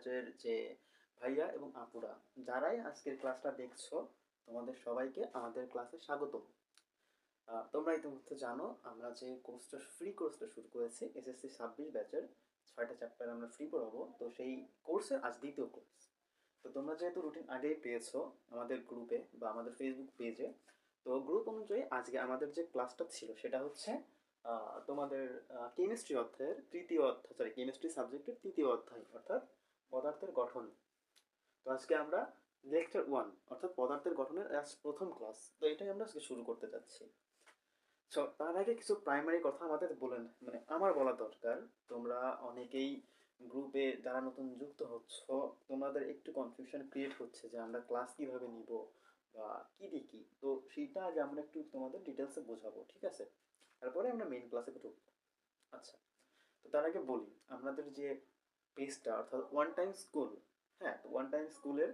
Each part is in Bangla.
ব্যাচের যে ভাইয়া এবং আপুরা যারাই আজকের ক্লাসটা দেখছো, তোমাদের সবাইকে আমাদের ক্লাসে স্বাগতম। তোমরা ইতিমধ্যে জানো আমরা যে ফ্রি কোর্সটা শুরু করেছি এসএসসি 26 ব্যাচের 6টা চ্যাপ্টার আমরা ফ্রি পড়াবো। তো সেই কোর্সের আজ দ্বিতীয় ক্লাস। তো তোমরা যেহেতু রুটিন আগেই পেয়েছো আমাদের গ্রুপে বা আমাদের ফেসবুক পেজে, তো গ্রুপ অনুযায়ী আজকে আমাদের যে ক্লাসটা ছিল সেটা হচ্ছে তোমাদের কেমিস্ট্রি অধ্যায়ের তৃতীয় অধ্যায়, সরি কেমিস্ট্রি সাবজেক্টের তৃতীয় অধ্যায় অর্থাৎ পদার্থের গঠন। তো আজকে আমরা লেকচার 1 অর্থাৎ পদার্থের গঠনের আজ প্রথম ক্লাস, তো এটাই আমরা আজকে শুরু করতে যাচ্ছি। সো তার আগে কিছু প্রাইমারি কথা আমাদের বলেন, মানে আমার বলা দরকার। তোমরা অনেকেই গ্রুপে যারা নতুন যুক্ত হচ্ছ, তোমাদের একটু কনফিউশন ক্রিয়েট হচ্ছে যে আমরা ক্লাস কিভাবে নিব বা কি দেখি। তো সেইটা আগে আমরা একটু তোমাদের ডিটেলসে বোঝাবো, ঠিক আছে? তারপরে আমরা মেইন ক্লাসে ঢুকবো। আচ্ছা, তো তার আগে বলি আমাদের যে পেজটা অর্থাৎ ওয়ান টাইম স্কুল, হ্যাঁ, তো ওয়ান টাইম স্কুলের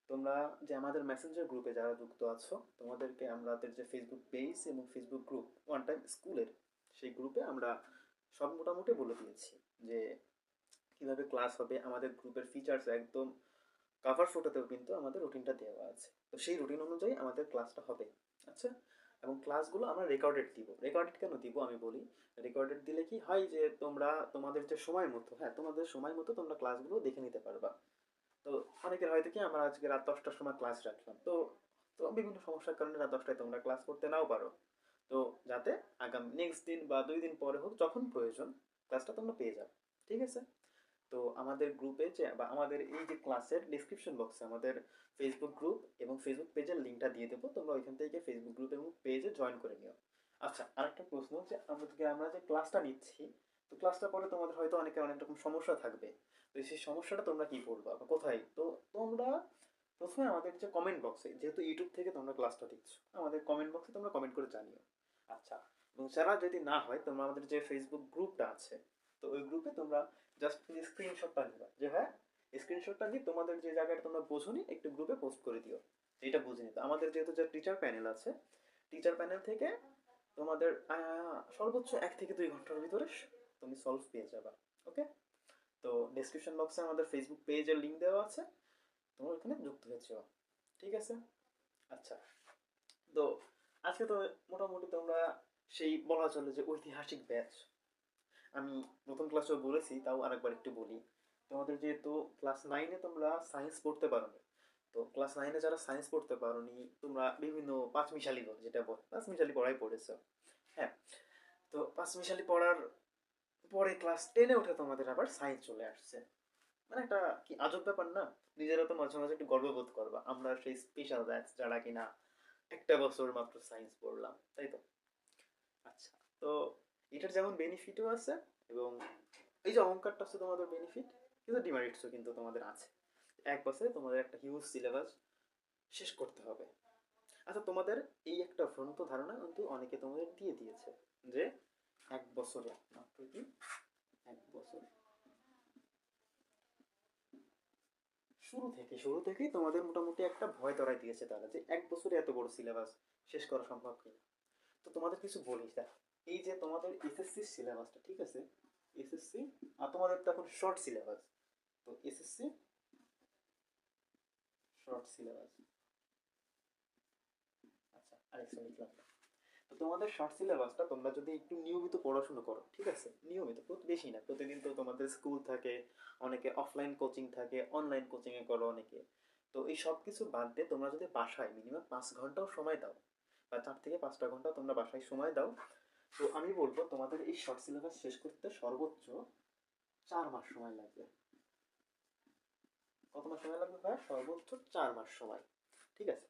তোমরা যে আমাদের মেসেঞ্জার গ্রুপে যারা যুক্ত আছো, তোমাদেরকে আমাদের যে ফেসবুক পেজ এবং ফেসবুক গ্রুপ ওয়ান টাইম স্কুলের, সেই গ্রুপে আমরা সব মোটামুটি বলে দিয়েছি যে কিভাবে ক্লাস হবে। আমাদের গ্রুপের ফিচার্স একদম কাভার ফটোতেও কিন্তু আমাদের রুটিনটা দেওয়া আছে। তো সেই রুটিন অনুযায়ী আমাদের ক্লাসটা হবে। আচ্ছা, এবং ক্লাসগুলো আমরা রেকর্ডেড দিব। রেকর্ডেড কেন দিব আমি বলি। রেকর্ডেড দিলে কি হয় যে তোমরা তোমাদের যে সময় মতো, হ্যাঁ, তোমাদের সময় মতো তোমরা ক্লাসগুলো দেখে নিতে পারবা। তো অনেকের হয়তো কি আমরা আজকে রাত 10টার সময় ক্লাস রাখলাম, তো তো বিভিন্ন সমস্যার কারণে রাত 10টায় তোমরা ক্লাস করতে নাও পারো। তো যাতে আগামী নেক্সট দিন বা 2 দিন পরে হোক, যখন প্রয়োজন ক্লাসটা তোমরা পেয়ে যাবে, ঠিক আছে? তো আমাদের গ্রুপে যে বা আমাদের এই যে ক্লাসের ডিসক্রিপশন বক্সে আমাদের ফেসবুক গ্রুপ এবং ফেসবুক পেজের লিঙ্কটা দিয়ে দেবো, তোমরা ওইখান থেকে ফেসবুক গ্রুপ এবং পেজে জয়েন করে নিও। আচ্ছা, আরেকটা প্রশ্ন যে আমরা যে ক্লাসটা নিচ্ছি, তো ক্লাসটা পরে তোমাদের হয়তো অনেকের অনেক রকম সমস্যা থাকবে। তো সেই সমস্যাটা তোমরা কি করবা বা কোথায়? তো তোমরা প্রথমে আমাদের যে কমেন্ট বক্সে, যেহেতু ইউটিউব থেকে তোমরা ক্লাসটা দিচ্ছ, আমাদের কমেন্ট বক্সে তোমরা কমেন্ট করে জানিও। আচ্ছা, এবং যারা যদি না হয় তোমরা আমাদের যে ফেসবুক গ্রুপটা আছে, তো ওই গ্রুপে তোমরা জাস্ট স্ক্রিনশটটা নিবা যে হ্যাঁ, স্ক্রিনশটটা নিয়ে তোমাদের যে জায়গাটা তোমরা বোঝোনি একটু গ্রুপে পোস্ট করে দিও যেটা বুঝে নিতে। আমাদের যেহেতু যে টিচার প্যানেল আছে, টিচার প্যানেল থেকে তোমাদের সর্বোচ্চ 1 থেকে 2 ঘন্টার ভিতরে তুমি সলভ পেয়ে যাবা। ওকে, তো ডিসক্রিপশন বক্সে আমাদের ফেসবুক পেজের লিঙ্ক দেওয়া আছে, তোমরা ওখানে যুক্ত হয়েছ, ঠিক আছে? আচ্ছা, তো আজকে তো মোটামুটি তোমরা সেই বলা চলে যে ঐতিহাসিক ব্যাচ। আমি নতুন ক্লাসেও বলেছি, তাও আরেকবার একটু বলি। তোমাদের যেহেতু ক্লাস 9-এ তোমরা সায়েন্স পড়তে পারোনি, তো ক্লাস 9-এ যারা সায়েন্স পড়তে পারোনি, তোমরা বিভিন্ন পাঁচমিশালি যেটা বল পাঁচমিশালি পড়াই পড়েছো, হ্যাঁ। তো পাঁচমিশালি পড়ার পরে ক্লাস 10-এ উঠে তোমাদের আবার সায়েন্স চলে আসছে। মানে একটা কি আজব ব্যাপার না? নিজেরা তো মাঝে মাঝে একটু গর্ববোধ করবা, আমরা সেই স্পেশাল ব্যাচ যারা কিনা একটা বছর মাত্র সায়েন্স পড়লাম, তাই তো? আচ্ছা, তো এটার যেমন বেনিফিটও আছে, এবং এই যে অহংকারটা আছে তোমাদের বেনিফিট, কিন্তু ডিমেরিটসও কিন্তু তোমাদের আছে। 1 বছরে তোমাদের একটা হিউজ সিলেবাস শেষ করতে হবে। আচ্ছা, তোমাদের এই একটা ভ্রান্ত ধারণা কিন্তু অনেকে তোমাদের দিয়ে দিয়েছে যে 1 বছরে মাত্র কি 1 বছর, শুরু থেকেই তোমাদের মোটামুটি একটা ভয় ধরাই দিয়েছে তারা যে 1 বছরে এত বড় সিলেবাস শেষ করা সম্ভব কিনা। তো তোমাদের কিছু বলিস দেখ, এই যে তোমাদের এসএসসি সিলেবাসটা, ঠিক আছে? এসএসসি, আর তোমাদের তো এখন শর্ট সিলেবাস, তো এসএসসি শর্ট সিলেবাস। আচ্ছা, আরেকটা লিখলাম। তো তোমাদের শর্ট সিলেবাসটা তোমরা যদি একটু নিয়মিত পড়াশোনা করো, ঠিক আছে, নিয়মিত, বেশি না, প্রতিদিন তো তোমাদের স্কুল থাকে, অনেকে অফলাইন কোচিং থাকে, অনলাইন কোচিং এ করো অনেকে। তো এই সব কিছু বাদ দিয়ে তোমরা যদি বাসায় মিনিমাম 5 ঘন্টাও সময় দাও, বা 4 থেকে 5টা ঘন্টা তোমরা বাসায় সময় দাও, তো আমি বলবো তোমাদের এই শর্ট সিলেবাস শেষ করতে সর্বোচ্চ 4 মাস সময় লাগবে। কত মাস সময় লাগবে ভাই? সর্বোচ্চ 4 মাস সময়, ঠিক আছে?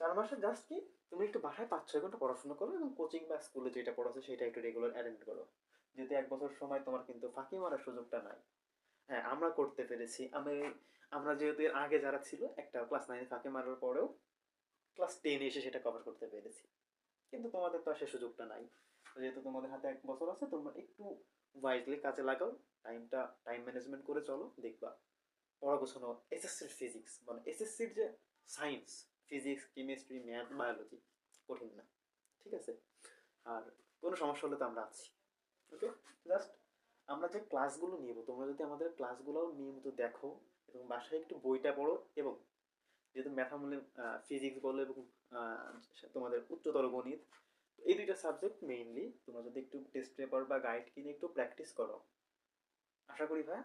4 মাসে জাস্ট কি তুমি একটু বাসায় 5-6 ঘন্টা পড়াশোনা করো, এবং কোচিং বা স্কুলে যেটা পড়াচ্ছে সেটা একটু রেগুলার অ্যাটেন্ড করো। যেহেতু 1 বছর সময় তোমার কিন্তু ফাঁকি মারার সুযোগটা নাই। হ্যাঁ, আমরা করতে পেরেছি। আমরা যেহেতু এর আগে যারা ছিল একটা ক্লাস 9-এ ফাঁকি মারার পরেও ক্লাস 10-এ এসে সেটা কভার করতে পেরেছি, কিন্তু তোমাদের তো আর সে সুযোগটা নাই। তো যেহেতু তোমাদের হাতে 1 বছর আছে, তোমরা একটু ওয়াইজলি কাজে লাগাও, টাইম ম্যানেজমেন্ট করে চলো, দেখবা পড়া গোছানো। এসএসসির ফিজিক্স মানে এসএসসির যে science, physics, chemistry, math, biology কঠিন না, ঠিক আছে? আর কোনো সমস্যা হলে তো আমরা আছি। ওকে, জাস্ট আমরা যে ক্লাসগুলো নিব, তোমরা যদি আমাদের ক্লাসগুলো নিয়মিত দেখো এবং বাসায় একটু বইটা পড়ো, এবং যেহেতু ম্যাথামূলক ফিজিক্স বলো এবং তোমাদের উচ্চতর গণিত, এই দুইটা সাবজেক্ট মেইনলি তোমরা যদি একটু টেস্ট পেপার বা গাইড কিনে একটু প্র্যাকটিস করো, আশা করি ভাই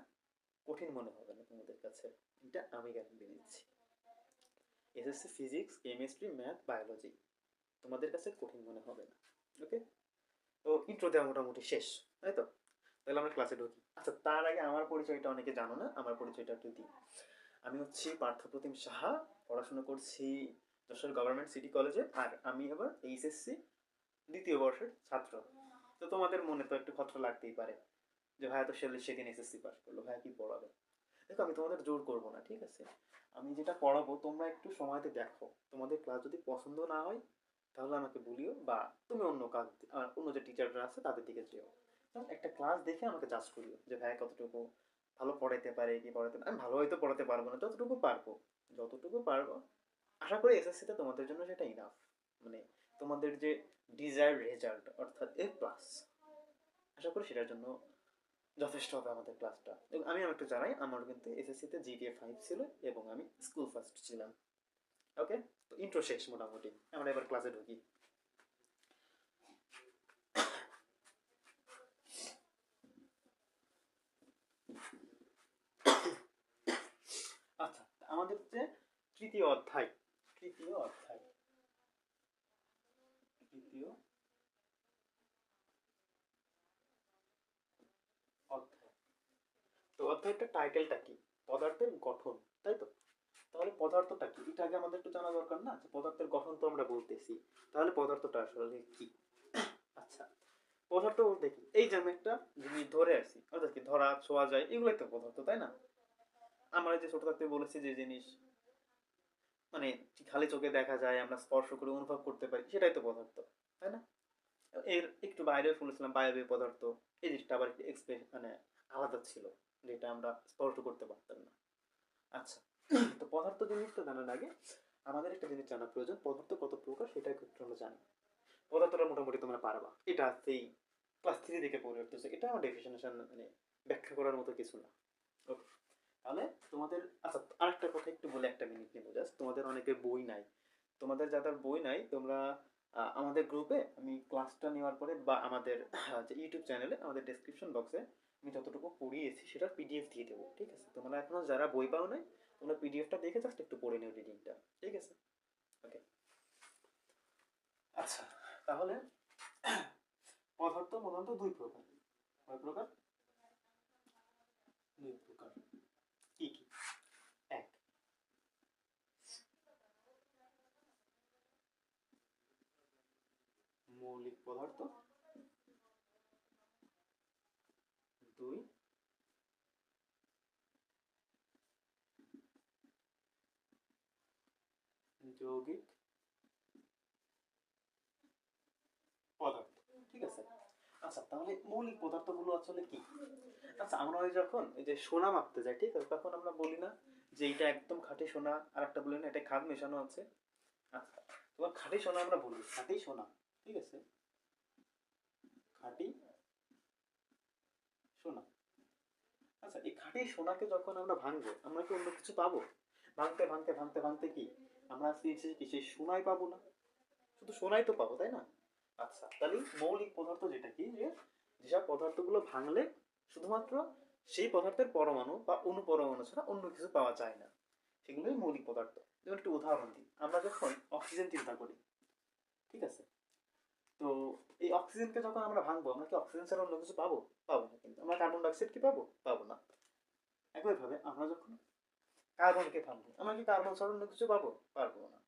কঠিন মনে হবে না তোমাদের কাছে, এটা আমি গ্যারান্টি দিচ্ছি। SSC physics, chemistry, math, biology তোমাদের কাছে কঠিন মনে হবে না। ওকে, তো ইন্ট্রো দেওয়া মোটামুটি শেষ, তাই তো? তাহলে আমরা ক্লাসে ঢুকি। আচ্ছা, তার আগে আমার পরিচয়টা অনেকে জানো না, আমার পরিচয়টা একটু দিই। আমি হচ্ছি পার্থপ্রতিম সাহা, পড়াশোনা করছি যশোর গভর্নমেন্ট সিটি কলেজে, আর আমি এবার এইচএসসি দ্বিতীয় বর্ষের ছাত্র। তো তোমাদের মনে তো একটু খতরা লাগতেই পারে যে ভাইয়া তো সেদিন এসএসসি পাস করলো, ভাইয়া কি পড়াবে। দেখো, আমি তোমাদের জোর করবো না, ঠিক আছে? আমি যেটা পড়াবো তোমরা একটু সময়তে দেখো, তোমাদের ক্লাস যদি পছন্দ না হয় তাহলে আমাকে বলিও, বা তুমি অন্য কাজ, অন্য যে টিচাররা আছে তাদের দিকে যেও। একটা ক্লাস দেখে আমাকে জাজ করিও যে ভাইয়া কতটুকু ভালো পড়াইতে পারে কি পড়াতে পারে। আমি ভালো হয়তো পড়াতে পারবো না, যতটুকু পারবো, যতটুকু পারবো। আশা করি এসএসসিতে তোমাদের জন্য সেটা ইনাফ, মানে তোমাদের যে ডিজায়ার্ড রেজাল্ট অর্থাৎ A+, আশা করি সেটার জন্য যথেষ্ট হবে আমাদের ক্লাসটা। এবং আমি একটু জানাই, আমার কিন্তু এসএসসিতে জিপিএ 5 ছিল এবং আমি স্কুল ফার্স্ট ছিলাম। ওকে, তো ইন্ট্রো শেষ মোটামুটি, আমরা এবার ক্লাসে ঢুকি। আচ্ছা, আমাদের যে তৃতীয় অধ্যায়, তৃতীয় অধ্যায়, তৃতীয় অধ্যায়, তো অধ্যায়টার টাইটেলটা কি? পদার্থের গঠন, তাই তো? তাহলে পদার্থটা কি এটা আগে আমাদের একটু জানা দরকার না? যে পদার্থের গঠন তো আমরা বলতেছি, তাহলে পদার্থটা আসলে কি? আচ্ছা, পদার্থ বলতে কি? এই যে আমি একটা জিনিস ধরে আছি, অর্থাৎ কি ধরা ছোঁয়া যায়, এগুলোই তো পদার্থ, তাই না? আমরা যে ছোট থাকতে বলেছি যে জিনিস মানে খালি চোখে দেখা যায়, আমরা স্পর্শ করে অনুভব করতে পারি, সেটাই তো পদার্থ, তাই না? এর একটু বাইরে বলেছিলাম বায়বীয় পদার্থ, এই জিনিসটা আবার একটু মানে আলাদা ছিল, যেটা আমরা স্পর্শ করতে পারতাম না। আচ্ছা, তো পদার্থ জিনিসটা জানার আগে আমাদের একটা জিনিস জানা প্রয়োজন, পদার্থ কত প্রকার সেটা একটু আমরা জানি। পদার্থটা মোটামুটি তোমরা পারবা, এটা সেই ক্লাস 3 থেকে পড়ে উঠতেছে, এটা আমার ডেফিনেশন মানে ব্যাখ্যা করার মতো কিছু না। ওকে, তাহলে তোমাদের আচ্ছা আরেকটা কথা একটু বলে, একটা মিনিট নেবো জাস্ট। তোমাদের অনেকের বই নাই, তোমাদের যাদের বই নাই তোমরা আমাদের গ্রুপে আমি ক্লাসটা নেওয়ার পরে বা আমাদের যে ইউটিউব চ্যানেলে আমাদের ডেসক্রিপশন বক্সে আমি যতটুকু পড়িয়েছি সেটার পিডিএফ দিয়ে দেবো, ঠিক আছে? তোমরা এখনো যারা বই পাও নাই, তোমরা পিডিএফটা দেখে জাস্ট একটু পড়ে নিও রিডিংটা, ঠিক আছে? ওকে, আচ্ছা, তাহলে পদার্থ প্রধানত দুই প্রকার। কয় প্রকার? দুই প্রকার। কি কি? এক, মৌলিক পদার্থ। দুই, যৌগিক পদার্থ, ঠিক আছে? আচ্ছা, তাহলে মৌলিক পদার্থগুলো আসলে কি? আচ্ছা, আমরা ওই যখন এই যে সোনা মাপতে যাই, ঠিক আছে, তখন আমরা বলি না যে এটা একদম খাঁটি সোনা, আর একটা বলি না এটা খাদ মেশানো আছে। আচ্ছা, তোমার খাঁটি সোনা আমরা বলি খাঁটি সোনা, ঠিক আছে? খাঁটি সোনা। আচ্ছা, এই খাঁটি সোনাকে যখন আমরা ভাঙবো, আমরা কি অন্য কিছু পাবো? ভাঙতে ভাঙতে ভাঙতে ভাঙতে কি আমরা কি সেই সোনাই পাবো না? শুধু সোনাই তো পাবো, তাই না? আচ্ছা, তাহলে মৌলিক পদার্থ যেটা কি, যে যেসব পদার্থগুলো ভাঙলে শুধুমাত্র সেই পদার্থের পরমাণু বা অনুপরমাণু ছাড়া অন্য কিছু পাওয়া যায় না, সেগুলোই মৌলিক পদার্থ। যেমন একটু উদাহরণ দিই, আমরা যখন অক্সিজেন চিন্তা করি, ঠিক আছে? তো এই অক্সিজেনকে যখন আমরা ভাঙবো, আমরা কি অক্সিজেন ছাড়া অন্য কিছু পাবো? পাবো না। কিন্তু আমরা কার্বন ডাইঅক্সাইড কি পাবো? পাবো না। একইভাবে আমরা যখন কার্বনকে ভাঙবো, আমরা কি কার্বন ছাড়া অন্য কিছু পাবো? পারবো না।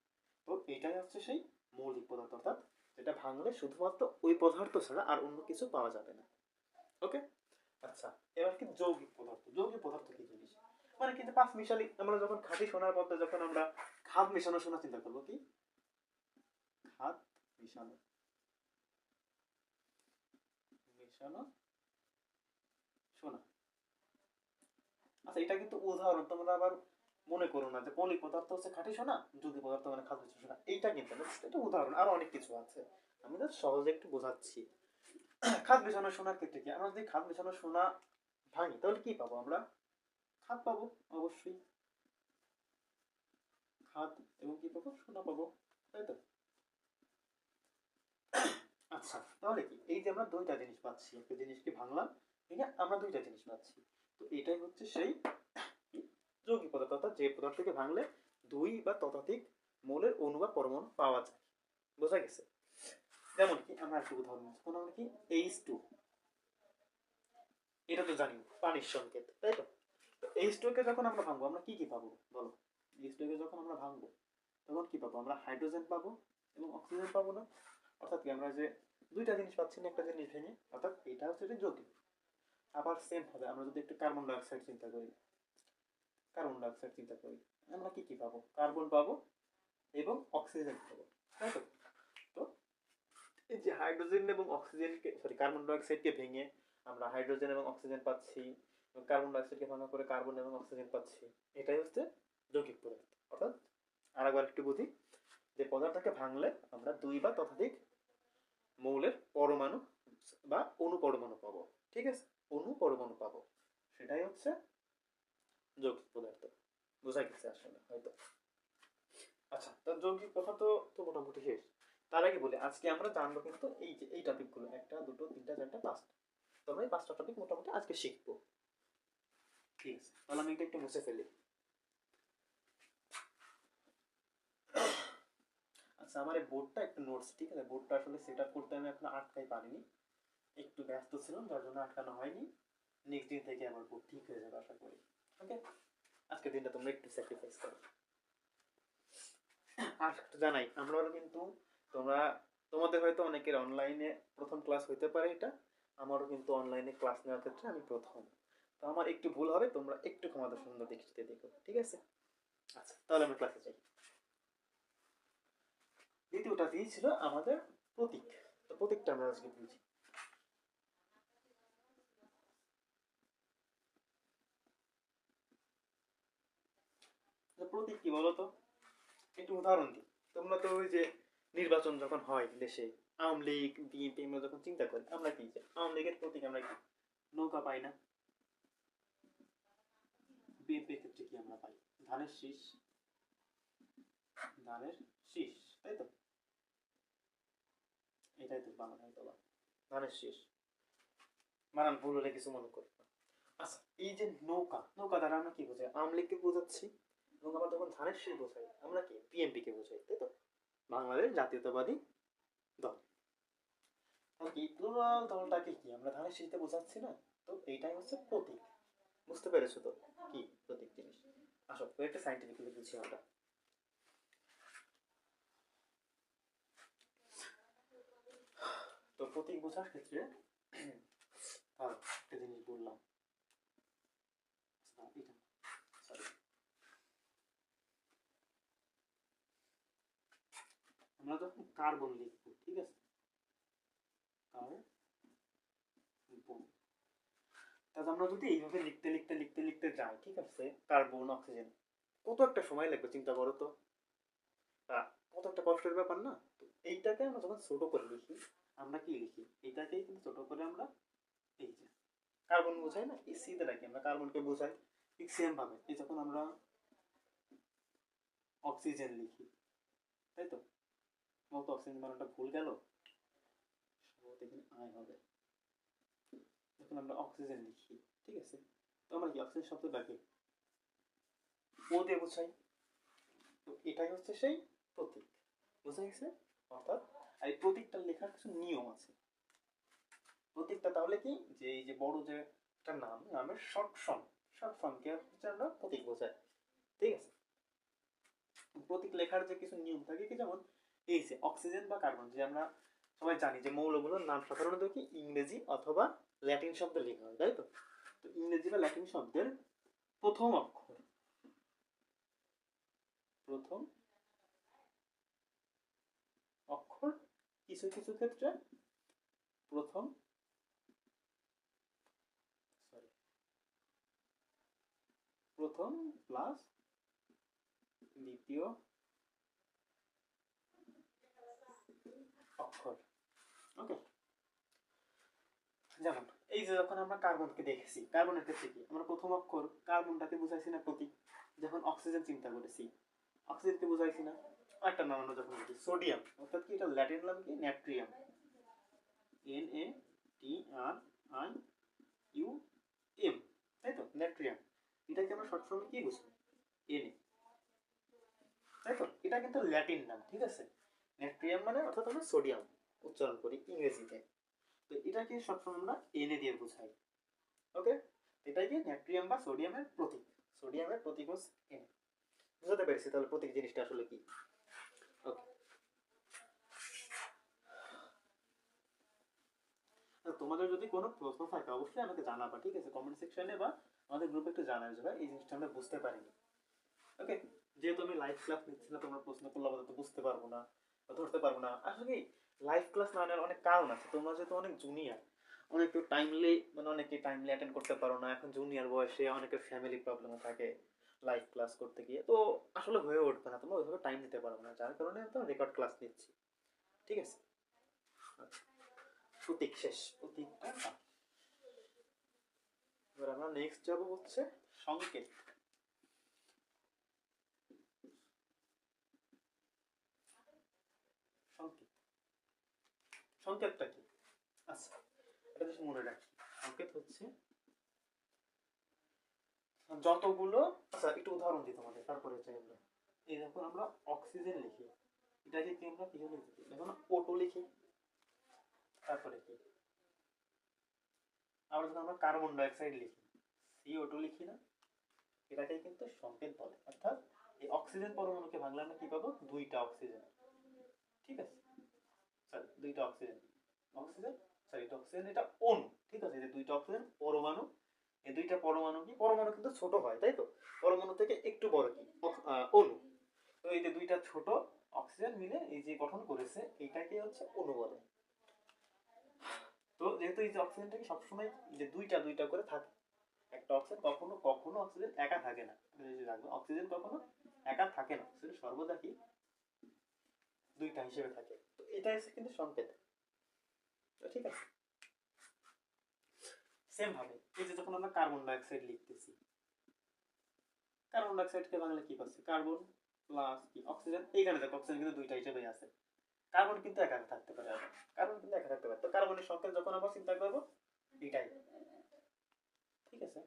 তো এটাই হচ্ছে সেই মৌলিক পদার্থ, অর্থাৎ যেটা ভাঙলে শুধুমাত্র ওই পদার্থ ছাড়া আর অন্য কিছু পাওয়া যাবে না। ওকে, আচ্ছা, এবার কি যৌগিক পদার্থ? যৌগিক পদার্থ কি জিনিস? মানে কিন্তু পাঁচ মিশালি, আমরা যখন খাঁটি সোনার বদলে যখন আমরা খাদ মেশানো সোনা চিন্তা করবো, কি খাদ মেশানো, মেশানো সোনা। আচ্ছা, এটা কিন্তু উদাহরণ, তোমরা আবার মনে করো না যে মৌলিক পদার্থ হচ্ছে খাঁটি সোনা, যৌগিক পদার্থ মানে খাদ মেশানো সোনা, এইটা কিন্তু না, এটা উদাহরণ, আরো অনেক কিছু আছে, আমি তো সহজে একটু বোঝাচ্ছি। খাদ বিছানো সোনার ক্ষেত্রে কি, আমরা যদি খাদ বিছানো সোনা ভাঙি তাহলে কি পাবো? আমরা খাদ পাবো, অবশ্যই খাদ, এবং কি পাবো? সোনা পাবো, তাই তো? আচ্ছা, তাহলে কি এই যে আমরা দুইটা জিনিস পাচ্ছি, একটা জিনিসকে ভাঙলাম, ঠিক আছে, আমরা দুইটা জিনিস পাচ্ছি। তো এটাই হচ্ছে সেই যৌগিক পদার্থ, অর্থাৎ যে পদার্থকে ভাঙলে দুই বা ততোধিক মৌলের অণু বা পরমাণু পাওয়া যায়। বোঝা গেছে? যেমন কি আমরা একটা উদাহরণ দিচ্ছি, কোনো কি H2, এটা তো জানি পানির সংকেত, তাই তো? H2 কে যখন আমরা ভাঙবো আমরা কি কি পাবো বলো? H2 কে যখন আমরা ভাঙবো তখন কি পাবো? আমরা হাইড্রোজেন পাবো এবং অক্সিজেন পাবো না? অর্থাৎ কি আমরা যে দুইটা জিনিস পাচ্ছি না একটা জিনিস ভেঙে, অর্থাৎ এটা হচ্ছে যে যৌগিক। আবার সেম হবে আমরা যদি একটু কার্বন ডাইঅক্সাইড চিন্তা করি, কার্বন ডাইঅক্সাইড চিন্তা করি, আমরা কি কি পাবো? কার্বন পাবো এবং অক্সিজেন পাবো, তাই তো? তো এই যে হাইড্রোজেন এবং অক্সিজেনকে, সরি, কার্বন ডাইঅক্সাইডকে ভেঙে আমরা হাইড্রোজেন এবং অক্সিজেন পাচ্ছি, কার্বন ডাইঅক্সাইডকে ভাঙা করে কার্বন এবং অক্সিজেন পাচ্ছি, এটাই হচ্ছে যৌগিক পদার্থ। অর্থাৎ আরেকবার একটু বুঝি, যে পদার্থকে ভাঙলে আমরা দুই বা ততোধিক মৌলের পরমাণু বা অণু পরমাণু পাবো, ঠিক আছে? অণু পরমাণু পাবো, সেটাই হচ্ছে যৌগিক পদার্থ। বোঝা গেছে আসলে হয়তো? আচ্ছা, তো যৌগিক কথা তো তো মোটামুটি শেষ। তার আগে বলি, আজকে আমরা জানবো কিন্তু এই যে এই টপিকগুলো, একটা দুটো তিনটা চারটা পাঁচটা, তো আমরা এই পাঁচটা টপিক মোটামুটি আজকে শিখবো, ঠিক আছে? তাহলে আমি এটা একটু মুছে ফেলি। আচ্ছা, আমার এই বোর্ডটা একটু নোটস, ঠিক আছে, বোর্ডটা আসলে সেট আপ করতে আমি এখনো আটকাই পারিনি, একটু ব্যস্ত ছিলাম যার জন্য আটকানো হয়নি। নেক্সট দিন থেকে আমার বোর্ড ঠিক হয়ে যাবে আশা করি। ওকে, আজকের দিনটা তোমরা একটু স্যাক্রিফাইস করো। আর একটু জানাই, আমরা হলো কিন্তু তোমরা, তোমাদের হয়তো অনেকের অনলাইনে প্রথম ক্লাস হইতে পারে এটা, আমারও কিন্তু অনলাইনে ক্লাস নেওয়ার ক্ষেত্রে আমি প্রথম। তো আমার একটু ভুল হবে, তোমরা একটু ক্ষমাতে সুন্দর দৃষ্টিতে দেখো, ঠিক আছে? আচ্ছা, তাহলে আমরা ক্লাসে যাই। দ্বিতীয়টা দিয়েছিল আমাদের প্রতীক, তো প্রতীকটা আমরা আজকে বুঝি। প্রতীক কি বলতো? একটু উদাহরণ দিই। তোমরা তো ওই যে নির্বাচন যখন হয় দেশে, আওয়ামী লীগ বিএনপি, আমরা যখন চিন্তা করি আমরা কি, যে আওয়ামী লীগের প্রতীক আমরা কি নৌকা পাই না? বিএনপির ক্ষেত্রে কি আমরা পাই? ধানের শীষ, ধানের শীষ, তাই তো? এটাই তো বানান হয়তো বা ধানের শীষ, বানান ভুল হলে কিছু মনে করো না। আচ্ছা, এই যে নৌকা, নৌকা দ্বারা আমরা কি বোঝাই? আওয়ামী লীগকে বোঝাচ্ছি, এবং আবার যখন ধানের শীষ বোঝাই আমরা কি বিএনপি কে বোঝাই, তাই তো? বাংলাদেশ জাতীয়তাবাদী দল। আর কি প্লুরাল দলটাকে কি আমরা ধানের শীষে বোঝাচ্ছি না? তো এইটাই হচ্ছে প্রতীক। বুঝতে পেরেছো তো কি প্রতীক জিনিস? আসো একটা সাইন্টিফিক্যালি বুঝি আমরা। তো প্রতীক বোঝার ক্ষেত্রে একটা জিনিস বললাম, এটা সরি, আমরা যখন কার্বন লিখবো, ঠিক আছে, কার্বন, তাহলে আমরা যদি এইভাবে লিখতে লিখতে লিখতে লিখতে যাই, ঠিক আছে, কার্বন অক্সিজেন, কত একটা সময় লাগবে চিন্তা করো তো। কত একটা কষ্টের ব্যাপার না? তো এইটাকে আমরা যখন ছোট করে লিখি, আমরা কি লিখি? এটাকেই কিন্তু ছোট করে আমরা এই যে কার্বন বোঝাই না, এই সিতে রাখি আমরা কার্বনকে বোঝাই। ঠিক সেম ভাবে এই যখন আমরা অক্সিজেন লিখি, তাই তো? বলতো অক্সিজেন বানানটা ভুল গেল, সম্ভবত এখানে আয় হবে। যখন আমরা অক্সিজেন লিখি, ঠিক আছে, তো আমরা কি অক্সিজেন শব্দটাকে ও দিয়ে বোঝাই। তো এটাই হচ্ছে সেই প্রতীক। বুঝা গেছে? অর্থাৎ এই প্রতীকটা লেখার কিছু নিয়ম আছে। প্রতীকটা তাহলে কি, যে এই যে বড় যে একটা নাম, নামের শর্ট ফর্ম, শর্ট ফর্মকে হচ্ছে আমরা প্রতীক বোঝাই, ঠিক আছে? প্রতীক লেখার যে কিছু নিয়ম থাকে কি, যেমন এই যে অক্সিজেন বা কার্বন, যে আমরা সবাই জানি যে মৌলগুলোর নাম সাধারণত কি ইংরেজি অথবা ল্যাটিন শব্দে লেখা হয়, তাই তো? তো ইংরেজি বা ল্যাটিন শব্দের প্রথম অক্ষর, প্রথম অক্ষর, কিছু কিছু ক্ষেত্রে প্রথম, সরি, প্রথম প্লাস দ্বিতীয় অক্ষর, ওকে? যেমন এই যে যখন আমরা কার্বনকে দেখেছি, কার্বনের ক্ষেত্রে কি আমরা প্রথম অক্ষর কার্বনটাকে বুঝাইছি না প্রতীক, যখন অক্সিজেন চিন্তা করেছি অক্সিজেনকে বুঝাইছি না। একটা নাম আমরা যখন বলছি সোডিয়াম, অর্থাৎ কি এটা ল্যাটিন নাম কি ন্যাট্রিয়াম, NaTrium, তাই তো ন্যাট্রিয়াম। এটাকে আমরা শর্ট ফর্মে কি বুঝি Na, তাই তো এটা কিন্তু ল্যাটিন নাম, ঠিক আছে। ন্যাট্রিয়াম মানে অর্থাৎ আমরা সোডিয়াম উচ্চারণ করি ইংরেজিতে, তো এটাকে শর্ট ফর্ম আমরা Na দিয়ে বোঝাই। ওকে, এটাই কি ন্যাট্রিয়াম বা সোডিয়ামের প্রতীক, সোডিয়ামের প্রতীক হচ্ছে Na। বুঝতে পেরেছি তাহলে প্রতীক জিনিসটা আসলে কি। ওকে, তোমাদের যদি কোনো প্রশ্ন থাকে অবশ্যই আমাকে জানাবা, ঠিক আছে, কমেন্ট সেকশনে বা আমাদের গ্রুপে একটু জানাই যে ভাই এই জিনিসটা আমরা বুঝতে পারিনি। ওকে, যেহেতু আমি লাইভ ক্লাস নিচ্ছি না, তোমরা প্রশ্ন করলে আপাতত বুঝতে পারবো না বা ধরতে পারবো না। আসলে কি লাইভ ক্লাস না নেওয়ার অনেক কারণ আছে, তোমরা যেহেতু অনেক জুনিয়র, অনেকে টাইমলি মানে অনেকে টাইমলি অ্যাটেন্ড করতে পারো না, এখন জুনিয়র বয়সে অনেকের ফ্যামিলি প্রবলেম থাকে লাইভ ক্লাস করতে গিয়ে, তো আসলে হয়ে উঠবে না, তোমরা ওইভাবে টাইম দিতে পারবে না, যার কারণে তো রেকর্ড ক্লাস নিচ্ছি, ঠিক আছে। প্রতীক শেষ, প্রতীকটা এবার আমরা নেক্সট যাবো হচ্ছে সংকেত। সংকেত, সংকেতটা কি? আচ্ছা, এটা বেশ মনে রাখি, সংকেত হচ্ছে যতগুলো, আচ্ছা একটু উদাহরণ দিই তোমাদের তারপরে চাই আমরা। এই যখন আমরা অক্সিজেন লিখি এটাকে কি আমরা কি লিখি, যখন O2 লিখি, তারপরে কি আবার যখন আমরা কার্বন ডাইঅক্সাইড লিখি CO2 লিখি না, এটাকেই কিন্তু সংকেত বলে। অর্থাৎ এই অক্সিজেন পরমাণুকে ভাঙলে আমরা কি পাবো, দুইটা অক্সিজেন, ঠিক আছে, সরি দুইটা অক্সিজেন, অক্সিজেন সরি এটা অক্সিজেন, এটা অণু, ঠিক আছে, এই দুইটা অক্সিজেন পরমাণু, এই দুইটা পরমাণু কি, পরমাণু কিন্তু ছোট হয় তাই তো, পরমাণু থেকে একটু বড় কি অণু, তো এই যে দুইটা ছোট অক্সিজেন মিলে এই যে গঠন করেছে এটাকে হচ্ছে অণু বলে। তো যেহেতু এই যে অক্সিজেনটা কি সবসময় যে দুইটা দুইটা করে থাকে, একটা অক্সিজেন কখনো কখনো অক্সিজেন একা থাকে না, অক্সিজেন কখনো একা থাকে না, অক্সিজেন সর্বদা কি দুইটা হিসেবে থাকে, তো এটা হচ্ছে কিন্তু সংকেত, ঠিক আছে। সেম ভাবে এই যে যখন আমরা কার্বন ডাইঅক্সাইড লিখতেছি, কার্বন ডাইঅক্সাইডকে বাংলা কি পাচ্ছি, কার্বন প্লাস কি অক্সিজেন, এইখানে দেখো অক্সিজেন কিন্তু দুইটা হিসেবেই আছে, কার্বন কিন্তু একা থাকতে পারে, কার্বন কিন্তু একা থাকতে পারে, তো কার্বনের সংকেত যখন আমরা চিন্তা করবো এটাই, ঠিক আছে।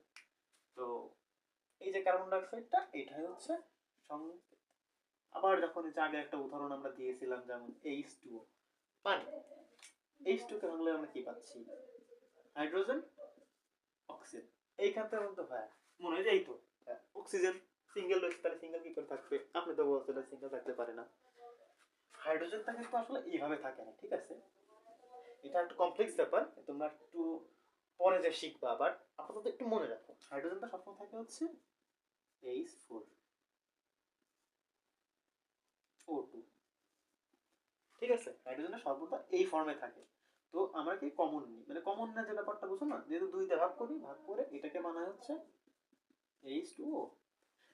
তো এই যে কার্বন ডাইঅক্সাইডটা এটাই হচ্ছে সংকেত। আবার যখন এই যে আগে একটা উদাহরণ আমরা দিয়েছিলাম যেমন H2O, পানি, H2 কে ভাঙলে আমরা কি পাচ্ছি, হাইড্রোজেন অক্সিজেন, এইখানটার মধ্যে ভাই মনে হয় যে এই তো অক্সিজেন সিঙ্গেল রয়েছে, তাহলে সিঙ্গেল কি করে থাকবে, আপনি তো বলছিলেন সিঙ্গেল থাকতে পারে না, হাইড্রোজেনটা কিন্তু আসলে এইভাবে থাকে না, ঠিক আছে, এটা একটু কমপ্লেক্স ব্যাপার, তোমরা একটু পরে যে শিখবা, বাট আপাতত একটু মনে রাখো হাইড্রোজেনটা সবসময় থাকে হচ্ছে H4O2, ঠিক আছে, হাইড্রোজেনটা সর্বদা এই ফর্মে থাকে। তো আমরা কি কমন নিই, মানে কমন না যে ব্যাপারটা বুঝো না, যেহেতু দুইটা ভাগ করি, ভাগ করে এটাকে বানায় হচ্ছে H2O।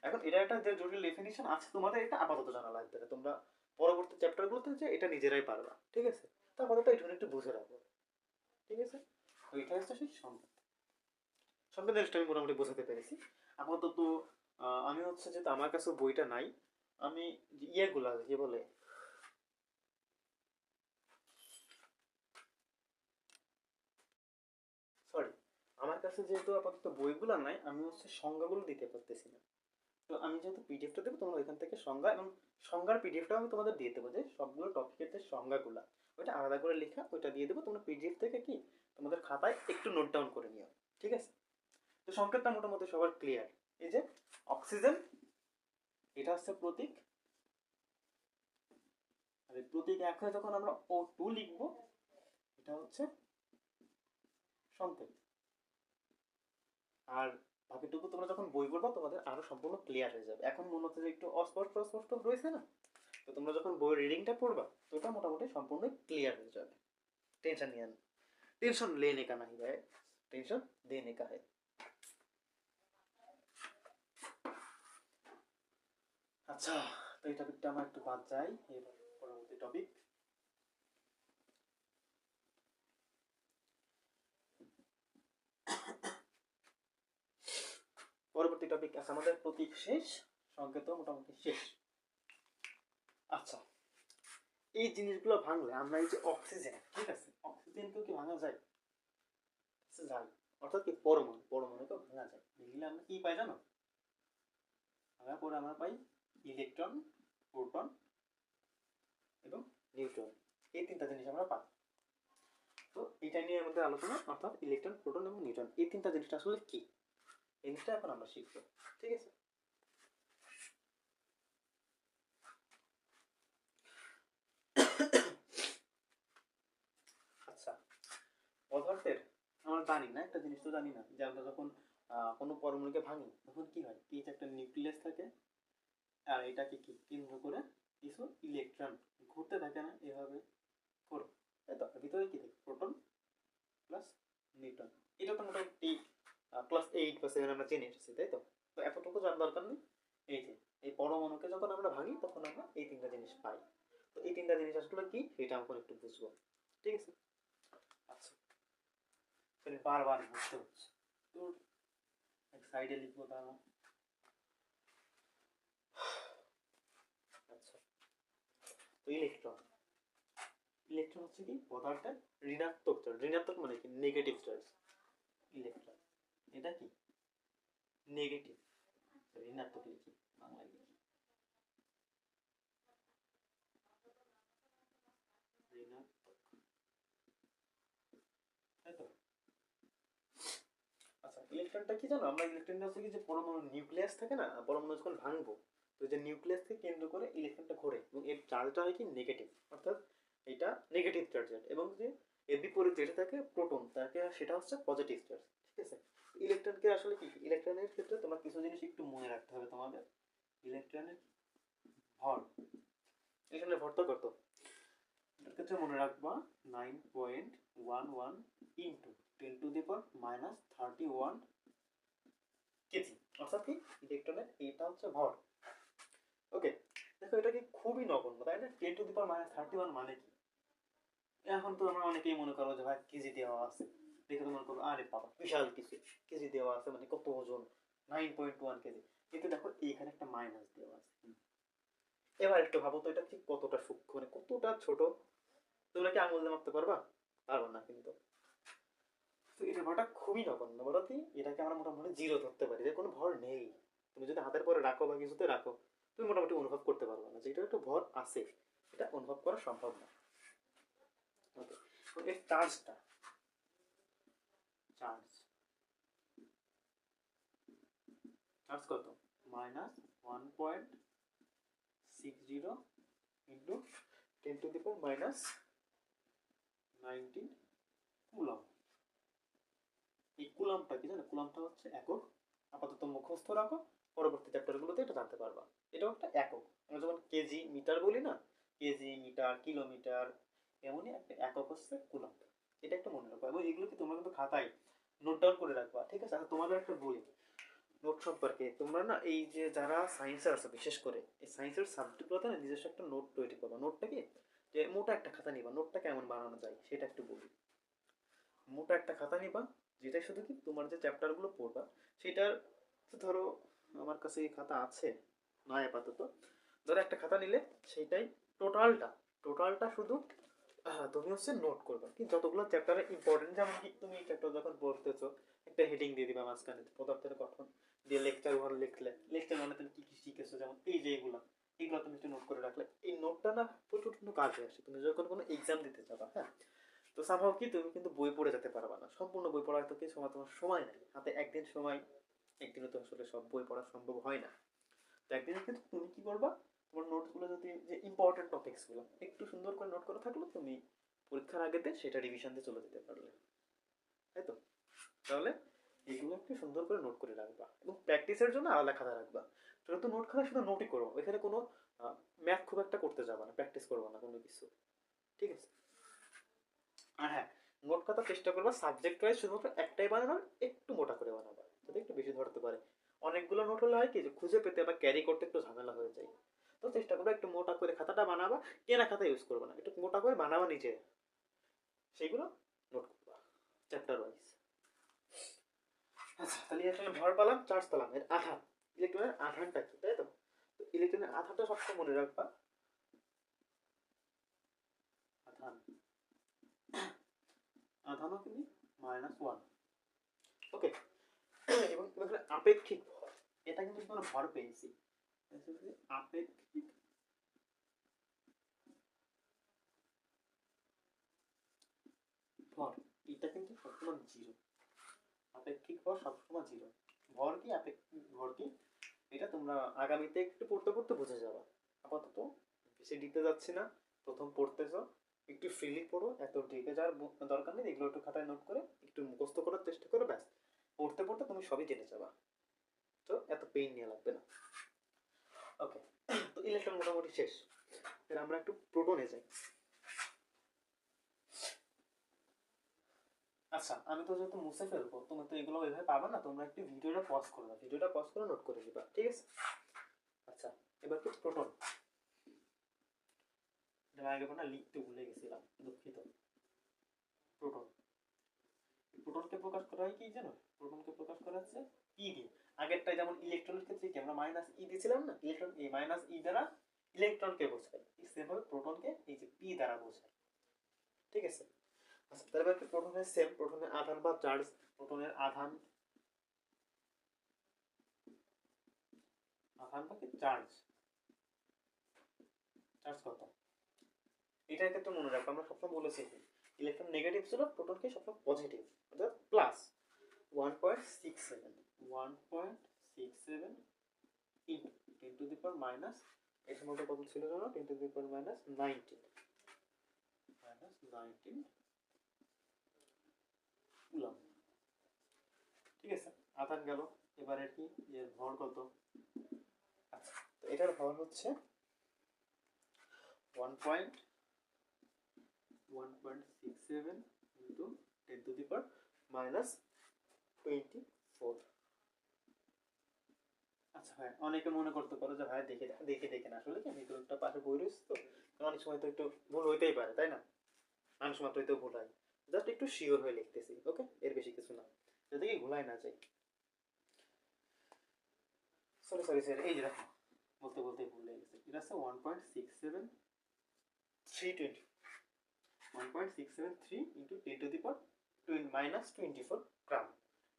এখন এটা একটা যে জটিল ডেফিনিশন আছে তোমাদের, এটা আপাতত জানা লাগবে না, তোমরা পরবর্তী চ্যাপ্টারগুলোতে যে এটা নিজেরাই পারবা, ঠিক আছে, তো আপাতত এটা একটু বুঝে রাখো, ঠিক আছে। তো এটা হচ্ছে সেই সংকেত, সংকেত জিনিসটা আমি মোটামুটি বোঝাতে পেরেছি আপাতত। আমি হচ্ছে যেহেতু আমার কাছে বইটা নাই, আমি ইয়েগুলা কি বলে সরি, আমার কাছে যেহেতু আপাতত বইগুলো নাই, আমি হচ্ছে সংজ্ঞাগুলো দিতে পারতেছি না, তো আমি যেহেতু পিডিএফটা দেবো তোমরা ওইখান থেকে সংজ্ঞা এবং সংজ্ঞার পিডিএফটাও আমি তোমাদের দিয়ে দেবো, যে সবগুলো টপিকের যে সংজ্ঞাগুলো ওইটা আলাদা করে লেখা, ওইটা দিয়ে দেবো, তোমরা পিডিএফ থেকে কি তোমাদের খাতায় একটু নোট ডাউন করে নিও, ঠিক আছে। তো সংকেতটা মোটামুটি সবার ক্লিয়ার, এই যে অক্সিজেন এটা হচ্ছে প্রতীক, আর এই প্রতীক এক হয়ে যখন আমরা O2 লিখবো এটা হচ্ছে সংকেত, আর বাকিটুকু তোমরা যখন বই পড়বা তোমাদের আরো সম্পূর্ণ ক্লিয়ার হয়ে যাবে, এখন মনে হচ্ছে যে একটু অস্পষ্ট অস্পষ্ট রয়েছে না, তো তোমরা যখন বই রিডিংটা পড়বা তো ওটা মোটামুটি সম্পূর্ণ ক্লিয়ার হয়ে যাবে, টেনশন নিয়ে না, टेंशन लेने का नहीं है, टेंशन देने का है। আচ্ছা, তো এই টপিকটা আমার একটু বাদ যাই, এবার পরবর্তী টপিক। আচ্ছা, আমাদের প্রতীক শেষ, সংকেত মোটামুটি শেষ। আচ্ছা, এই জিনিসগুলো ভাঙলে আমরা এই যে অক্সিজেন, ঠিক আছে, অক্সিজেনকেও কি ভাঙা যায়? যায়। অর্থাৎ কি পরমাণুকেও ভাঙা যায়। দেখলে আমরা কি পাই জানো? ভাঙার পরে আমরা পাই ইলেকট্রন, প্রোটন এবং নিউট্রন। এই তিনটা জিনিস আমরা পাই। তো এটা নিয়ে আমাদের আলোচনা, অর্থাৎ ইলেকট্রন, প্রোটন এবং নিউট্রন, এই তিনটা জিনিসটা আসলে কি, এই জিনিসটা এখন আমরা শিখবো। ঠিক আছে? আচ্ছা, পদার্থের আমরা জানি না, একটা জিনিস তো জানি না, যে আমরা যখন কোনো পরমাণুকে ভাঙি তখন কি হয়, এই যে একটা নিউক্লিয়াস থাকে, আর এটাকে কি কেন্দ্র করে কিছু ইলেকট্রন ঘুরতে থাকে না, এভাবে ঘুরে, তাই তো? ভিতরে কি থাকে, প্রোটন প্লাস নিউট্রন। এটা তো মোটামুটি ক্লাস 8 বা 7 আমরা জেনে এসেছি, তাই তো? তো এতটুকু জানার দরকার নেই। এই যে এই পরমাণুকে যখন আমরা ভাঙি তখন আমরা এই তিনটা জিনিস পাই। তো এই তিনটা জিনিস আসলে কি, এটা আমরা একটু বুঝবো। ঠিক আছে? আচ্ছা, তাহলে বারবার বুঝতে হচ্ছে তো, এক সাইডে লিখবো তারা। আচ্ছা, তো ইলেকট্রন, ইলেকট্রন হচ্ছে কি পদার্থের ঋণাত্মক চার্জ। ঋণাত্মক মানে কি, নেগেটিভ চার্জ। ইলেকট্রন এটা কি নেগেটিভ, ঋণাত্মক লিখি, বাংলায় লিখি ঋণাত্মক, তাই তো? আচ্ছা, ইলেকট্রনটা কি জানো? আমরা ইলেকট্রনটা হচ্ছে কি, যে পরমাণু নিউক্লিয়াস থাকে না, পরমাণু যখন ভাঙবো তো যে নিউক্লিয়াসকে কেন্দ্র করে ইলেকট্রনটা ঘোরে এবং এর চার্জটা হয় কি নেগেটিভ, অর্থাৎ এটা নেগেটিভ চার্জের, এবং যে এর বিপরীত যেটা থাকে প্রোটন, তাকে সেটা হচ্ছে পজিটিভ চার্জ। ঠিক আছে? ইলেকট্রনকে আসলে কি, ইলেকট্রনের ক্ষেত্রে তোমার কিছু জিনিস একটু মনে রাখতে হবে তোমাদের। ইলেকট্রনের ভর, ইলেকট্রনের ভর তো কত, এটার ক্ষেত্রে মনে রাখবা 9.11 ইন্টু 10⁻31 কেজি, অর্থাৎ কি ইলেকট্রনের এটা হচ্ছে ভর। ওকে, দেখো এটা কি খুবই নগণ্য, তাই না? 10⁻31 মানে কি? এখন তো আমরা অনেকেই মনে করো যে ভাই কেজি দেওয়া আছে, দেখে তো মনে করো আরে বাবা বিশাল কিছু, কেজি দেওয়া আছে মানে কত ওজন, 9.1 কেজি। কিন্তু দেখো এইখানে একটা মাইনাস দেওয়া আছে। এবার একটু ভাবো তো, এটা ঠিক কতটা সূক্ষ্ম, মানে কতটা ছোট। তোমরা কি আঙুল দিয়ে মাপতে পারবা? পারবো না কিন্তু। তো এটা ভরটা খুবই নগণ্য, বলো কি এটাকে আমরা মোটামুটি জিরো ধরতে পারি, যে কোনো ভর নেই। তুমি যদি হাতের পরে রাখো বা কিছুতে রাখো, তুমি মোটামুটি অনুভব করতে পারবে না যে এটা একটু ভর আছে, এটা অনুভব করা সম্ভব না। ওকে, তো এর চার্জটা, চার্জ, চার্জ কত, -1.60 ইন্টু 10⁻19 কুলম। এই কুলামটা কি জানো? কুলামটা হচ্ছে একক, আপাতত মুখস্থ রাখো, পরবর্তী চ্যাপ্টারগুলোতে এটা জানতে পারবা। এটাও একটা একক। আমরা যখন কেজি মিটার বলি না, কেজি মিটার কিলোমিটার, এমনই একটা একক হচ্ছে কুলাম। এটা একটা মনে রাখবা, এবং এগুলো কি তোমরা কিন্তু খাতায় নোট ডাউন করে রাখবা। ঠিক আছে? আর তোমাদের একটা বই নোট সম্পর্কে তোমরা না, এই যে যারা সায়েন্সের আছে বিশেষ করে এই সায়েন্সের সাবজেক্টগুলোতে না নিজস্ব একটা নোট তৈরি করবা। নোটটা কি, যে মোটা একটা খাতা নিবা, নোটটা কেমন বানানো যায় সেটা একটু বলি। মোটা একটা খাতা নিবা, যেটা শুধু কি তোমার যে চ্যাপ্টারগুলো পড়বা সেটার, ধরো আমার কাছে এই খাতা আছে নয় আপাতত, ধরো একটা খাতা নিলে সেইটাই টোটালটা, টোটালটা শুধু তুমি হচ্ছে নোট করবা কি যতগুলো চ্যাপ্টারে ইম্পর্টেন্ট। যেমন কি তুমি চ্যাপ্টার যখন পড়তেছো একটা হেডিং দিয়ে দিবা মাঝখানে, পদার্থের গঠন দিয়ে লেকচার ওয়ান লিখলে, লেকচার ওয়ানে তুমি কি কি শিখেছো, যেমন এই যে এইগুলো, এইগুলো তুমি একটু নোট করে রাখলে, এই নোটটা না প্রচুর কিন্তু কাজে আসে তুমি যখন কোনো এক্সাম দিতে যাবা। হ্যাঁ, তো সামহাও কি তুমি কিন্তু বই পড়ে যেতে পারবা না, সম্পূর্ণ বই পড়ার তো কি সময়, তোমার সময় নেই হাতে, একদিন সময়, একদিনে তো আসলে সব বই পড়া সম্ভব হয় না। তো একদিনের ক্ষেত্রে তুমি কি করবা, তোমার নোটগুলো যদি, যে ইম্পর্টেন্ট টপিকসগুলো একটু সুন্দর করে নোট করা থাকলো, তুমি পরীক্ষার আগেতে সেটা রিভিশন দিয়ে চলে যেতে পারলে, তাই তো? তাহলে এগুলো একটু সুন্দর করে নোট করে রাখবা, এবং প্র্যাকটিসের জন্য আলাদা খাতা রাখবা। তোরা তো নোট খাতা শুধু নোটই করবো, এখানে কোনো ম্যাথ খুব একটা করতে যাবা না, প্র্যাকটিস করবো না কোনো কিছু। ঠিক আছে? আর হ্যাঁ, নোট খাতা চেষ্টা করবা সাবজেক্ট ওয়াইজ শুধুমাত্র একটাই বানানোর, একটু মোটা করে বানাবা যাতে একটু বেশি ধরতে পারে। অনেকগুলো নোট হলে হয় কি, যে খুঁজে পেতে বা ক্যারি করতে একটু ঝামেলা হয়ে যায়। তো চেষ্টা করবা একটু মোটা করে খাতাটা বানাবা, কেনা খাতা ইউজ করবা না, একটু মোটা করে বানাবা নিজে, সেইগুলো নোট করবা চ্যাপ্টার ওয়াইজ। আচ্ছা, তাহলে এখানে ভর পেলাম, চার্জ পেলাম, এর আধান, ইলেকট্রনের আধানটা কি, তাই তো? তো ইলেকট্রনের আধানটা সবসময় মনে রাখবা, আধান, আধানও কিন্তু -1। ওকে, এবং এখানে আপেক্ষিক ভর, এটা কিন্তু আমরা ভর পেয়েছি, আপেক্ষিক ভর, এটা কিন্তু সবসময় জিরো। আপেক্ষিক ভর সবসময় জিরো। ভর কি, আপেক্ষিক ভর কি, এটা তোমরা আগামীতে একটু পড়তে পড়তে বুঝে যাবা। আপাতত বেশি দিতে যাচ্ছি না, প্রথম পড়তেছো একটু ফ্রিলি পড়ো, এত ডিপে যাওয়ার দরকার নেই, এগুলো একটু খাতায় নোট করে একটু মুখস্থ করার চেষ্টা করো, ব্যাস পড়তে পড়তে তুমি সবই জেনে যাবা, তো এত পেইন নিয়ে লাগবে না। ওকে, তো ইলেকট্রন মোটামুটি শেষ, এবার আমরা একটু প্রোটনে যাই। আচ্ছা, আমি তো যেহেতু মুছে ফেলবো, তুমি তো এগুলো ওইভাবে পাবে না, তোমরা একটু ভিডিওটা পজ করবে, ভিডিওটা পজ করে নোট করে নিবা, ঠিক আছে? আচ্ছা, এবার কি প্রোটন, আগে না লিখতে ভুলে গেছিলাম, দুঃখিত। প্রোটন, প্রোটনকে প্রকাশ করা হয় কি জানো? প্রোটনকে প্রকাশ করা হচ্ছে ই দিয়ে। আগেরটাই যেমন ইলেকট্রনের ক্ষেত্রে কি আমরা মাইনাস ই দিয়েছিলাম না, ইলেকট্রন এই মাইনাস ই দ্বারা ইলেকট্রনকে বোঝায়, সেমভাবে প্রোটনকে এই যে পি দ্বারা বোঝায়, ঠিক আছে? আচ্ছা, তাহলে একটা প্রোটনের সেম, প্রোটনের আধান বা চার্জ, প্রোটনের আধান, আধান বা কি চার্জ, চার্জ কত, এটার ক্ষেত্রে মনে রাখো আমরা সবসময় বলেছি ইলেকট্রন নেগেটিভ ছিল, প্রোটনকে সবসময় পজিটিভ, অর্থাৎ plus 1.67, 1.67 into 10 to the power minus, এই সময়টা কত ছিল জানো? 10 to the power minus 19, coulomb, ঠিক আছে? আধান গেল, এবারে কি এর ভর কত? আচ্ছা, তো এটার ভর হচ্ছে 1.67 into 10 to the power minus 24। আচ্ছা ভাই, অনেকে মনে করতে পারো যে ভাই দেখে দেখে দেখে না, আসলে কি আমি তো একটা পাশে বই রয়েছে, তো অনেক সময় তো একটু ভুল হইতেই পারে, তাই না? মানুষ মাত্রই তো ভুল হয়, জাস্ট একটু শিওর হয়ে লিখতেছি, ওকে, এর বেশি কিছু না, যাতে কি ভুলাই না যায়। সরি সরি স্যার, এই যে দেখো, বলতে বলতে ভুলে গেছে, এটা হচ্ছে 1.67 1.673 into 10 to the power minus 24 গ্রাম,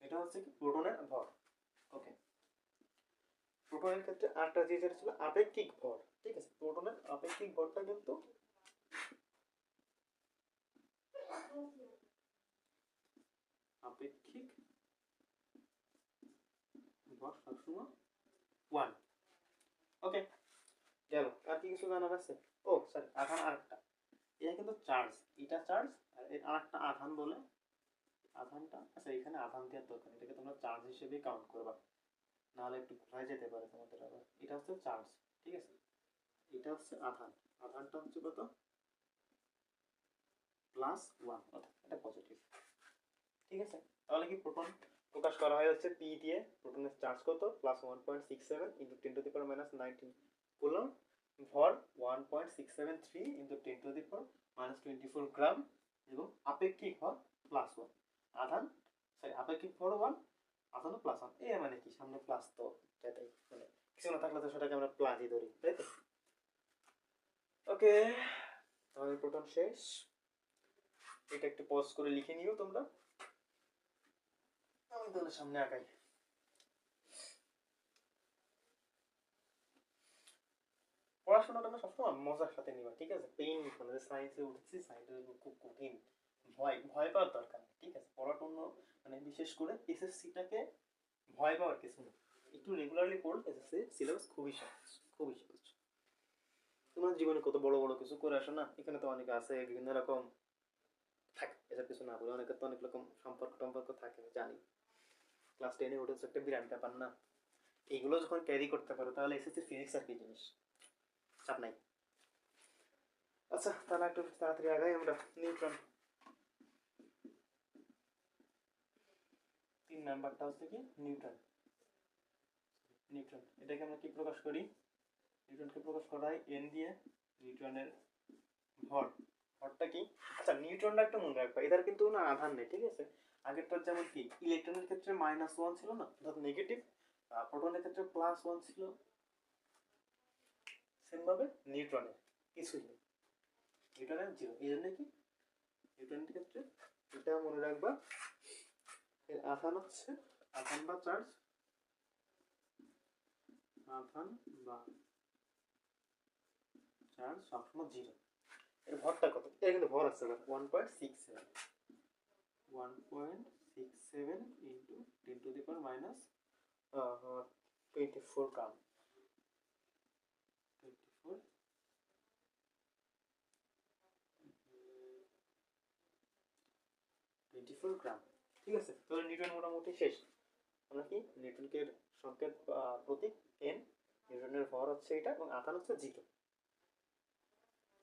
এটা হচ্ছে কি প্রোটনের ভর। ওকে, প্রোটনের ক্ষেত্রে আরেকটা যে যেটা ছিল আপেক্ষিক ভর, ঠিক আছে? প্রোটনের আপেক্ষিক ভরটা কিন্তু আপেক্ষিক ভর সবসময় 1। ওকে, গেল, আর কি কিছু জানার আছে? ও সরি, আধান আরেকটা, এটা কিন্তু চার্জ, এটা চার্জ, আর এর আরেকটা আধান বলে, আধানটা, আচ্ছা এখানে আধান দেওয়ার দরকার, এটাকে তোমরা চার্জ হিসেবে কাউন্ট করবা, নাহলে একটু ভুলাই যেতে পারে তোমাদের আবার। এটা হচ্ছে চার্জ, ঠিক আছে? এটা হচ্ছে আধান, আধানটা হচ্ছে কত? +1, অর্থাৎ এটা পজিটিভ, ঠিক আছে? তাহলে কি প্রোটন প্রকাশ করা হয় হচ্ছে পি দিয়ে, প্রোটনের চার্জ কত? +1.67 into 10 to the power minus 19 coulomb, ভর 1.673 into 10 to the power minus 24 গ্রাম, এবং আপেক্ষিক ভর +1, আধান সরি আপেক্ষিক ভর 1, আধান +1, এ মানে কি সামনে প্লাস, তো এটাই মানে কিছু না থাকলে তো সেটাকে আমরা প্লাসই ধরি, তাই তো? ওকে, তাহলে প্রোটন শেষ, এটা একটু পজ করে লিখে নিও তোমরা, আমি তাহলে সামনে আগাই। পড়াশোনাটা না সবসময় মজার সাথে নিবা, ঠিক আছে? পেইন মানে যে সায়েন্সে উঠেছি, সায়েন্সের খুব কঠিন, ভয় ভয় পাওয়ার দরকার নেই, ঠিক আছে? পড়াশোনা মানে বিশেষ করে এসএসসিটাকে ভয় পাওয়ার কিছু নেই, একটু রেগুলারলি পড়ো, এসএসসি সিলেবাস খুবই সহজ, খুবই সহজ। তোমার জীবনে কত বড় বড় কিছু করে আসো না, এখানে তো অনেকে আছে বিভিন্ন রকম থাকে, এসব কিছু না বলে অনেকের তো অনেক রকম সম্পর্ক টম্পর্ক থাকে, আমি জানি। ক্লাস 10-এ উঠেছে একটা বিরাট ব্যাপার না, এইগুলো যখন ক্যারি করতে পারো তাহলে এসএসসি ফিজিক্স আর কি জিনিস, চাপ নাই। আচ্ছা, তাহলে একটু তাড়াতাড়ি আগাই আমরা। নিউট্রন, 3 নাম্বারটা হচ্ছে কি নিউটন, নিউটন এটাকে আমরা কি প্রকাশ করি? নিউটনকে প্রকাশ করা হয় এন দিয়ে, নিউটনের ভর, ভরটা কি? আচ্ছা, নিউটনটা একটা মনে রাখবা, এটার কিন্তু কোনো আধান নেই, ঠিক আছে? আগেরটার যেমন কি ইলেকট্রনের ক্ষেত্রে -1 ছিল না, অর্থাৎ নেগেটিভ, প্রোটনের ক্ষেত্রে +1 ছিল, সেম ভাবে নিউট্রনের কিছুই নেই, নিউটনের 0। এই জন্য কি নিউটনের ক্ষেত্রে এটা মনে রাখবা, এর আধান হচ্ছে, আধান বা চার্জ, আধান বা চার্জ সবসময় 0। এর ভরটা কত? এটা কিন্তু ভর আছে 1.67, 1.67 ইন্টু 10⁻24 গ্রাম, 24 গ্রাম। ঠিক আছে, তাহলে নিউটন মোটামুটি শেষ। আমরা কি নিউটনকে সংকেত প্রতীক n, নিউটনের ভর হচ্ছে এটা এবং আধান হচ্ছে 0।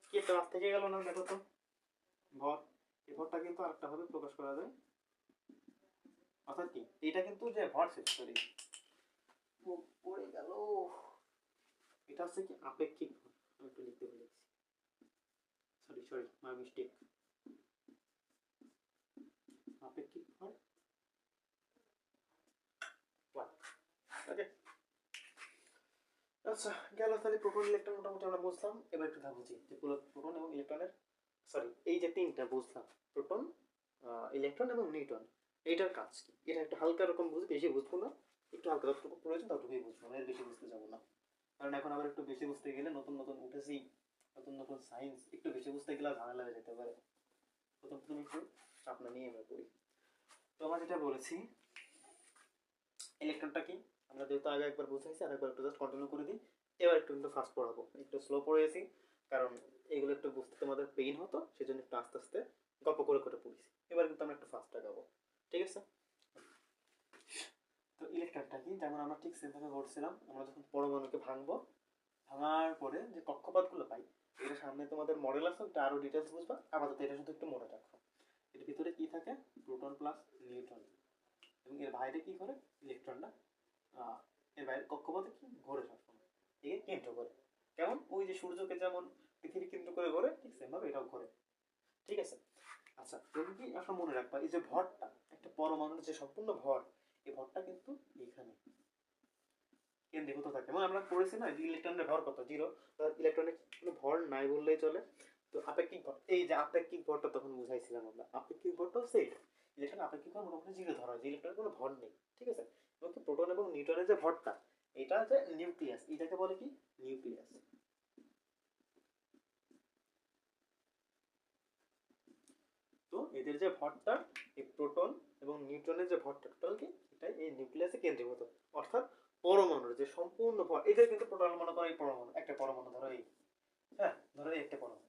কি একটা মাছ থেকে গেল না? দেখো তো ভর, এই ভরটা কিন্তু আরেকটা ভাবে প্রকাশ করা যায়, অর্থাৎ কি এটা কিন্তু যে ভর শেষ, সরি পড়ে গেল, এটা হচ্ছে কি আপেক্ষিক ভর। আমি একটু লিখতে বলেছি, সরি মাই মিস্টেক, আপেক্ষিক ভর। ওকে, আচ্ছা গেল। তাহলে প্রোটন ইলেকট্রন মোটামুটি আমরা বুঝলাম। এবার একটু বুঝি যে প্রোটন এবং ইলেকট্রনের, সরি এই যে তিনটা বুঝলাম, প্রোটন, ইলেকট্রন এবং নিউটন, এইটার কাজ কি, এটা একটা হালকা রকম বুঝি, বেশি বুঝবো না, একটু হালকা যতটুকু প্রয়োজন ততটুকুই বুঝবো, এর বেশি বুঝতে যাবো না। কারণ এখন আবার একটু বেশি বুঝতে গেলে নতুন নতুন উঠেছি, নতুন নতুন সায়েন্স, একটু বেশি বুঝতে গেলে ঝামেলা হয়ে যেতে পারে। প্রথম প্রথম একটু চাপ না নিয়ে আমরা করি। তো আমরা যেটা বলেছি ইলেকট্রনটা কি, আমরা যেহেতু আগে একবার বুঝাইছি আর একবার একটু জাস্ট কন্টিনিউ করে দিই। এবার একটু কিন্তু ফাস্ট পড়াবো, একটু স্লো পড়েছি কারণ এগুলো একটু বুঝতে তোমাদের পেইন হতো, সেজন্য একটু আস্তে আস্তে গল্প করে করে পড়েছি। এবার কিন্তু আমরা একটু ফাস্ট আগাবো, ঠিক আছে? তো ইলেকট্রনটা কি, যেমন আমরা ঠিক সেমভাবে করছিলাম, আমরা যখন পরমাণুকে ভাঙবো, ভাঙার পরে যে কক্ষপথগুলো পাই, এটা সামনে তোমাদের মডেল আছে, ওটা আরো ডিটেলস বুঝবা, আপাতত এটা শুধু একটু মনে রাখো। এর ভিতরে কি থাকে, প্রোটন প্লাস নিউট্রন, এবং এর বাইরে কি করে ইলেকট্রনটা, এর বাইরে কক্ষপথে কি ঘোরে সবসময়, একে কেন্দ্র করে, কেমন ওই যে সূর্যকে যেমন পৃথিবী কেন্দ্র করে ঘোরে, ঠিক সেমভাবে এটাও ঘোরে, ঠিক আছে? আচ্ছা, তুমি কি এখন মনে রাখবা এই যে ভরটা, একটা পরমাণুর যে সম্পূর্ণ ভর, এই ভরটা কিন্তু এখানে কেন্দ্রীভূত থাকে, এবং আমরা পড়েছি না যে ইলেকট্রনের ভর কত, 0। ইলেকট্রনের কোনো ভর নাই বললেই চলে। তো আপেক্ষিক ভর, এই যে আপেক্ষিক ভরটা তখন বুঝাইছিলাম আমরা, আপেক্ষিক ভরটা হচ্ছে এটা, ইলেকট্রন আপেক্ষিক ভর মোটামুটি 0 ধরা হয়, যে ইলেকট্রনের কোনো ভর নেই, ঠিক আছে? এবং প্রোটন এবং নিউট্রনের যে ভরটা, এটা যে নিউক্লিয়াস, এটাকে বলে কি নিউক্লিয়াস। তো এদের যে ভরটা, এই প্রোটন এবং নিউট্রনের যে ভরটা টোটাল কি, এটাই এই নিউক্লিয়াসে কেন্দ্রীভূত, অর্থাৎ পরমাণুর যে সম্পূর্ণ ভর, এদের কিন্তু টোটাল মনে করো এই পরমাণু, একটা পরমাণু ধরো এই, হ্যাঁ ধরো এই একটা পরমাণু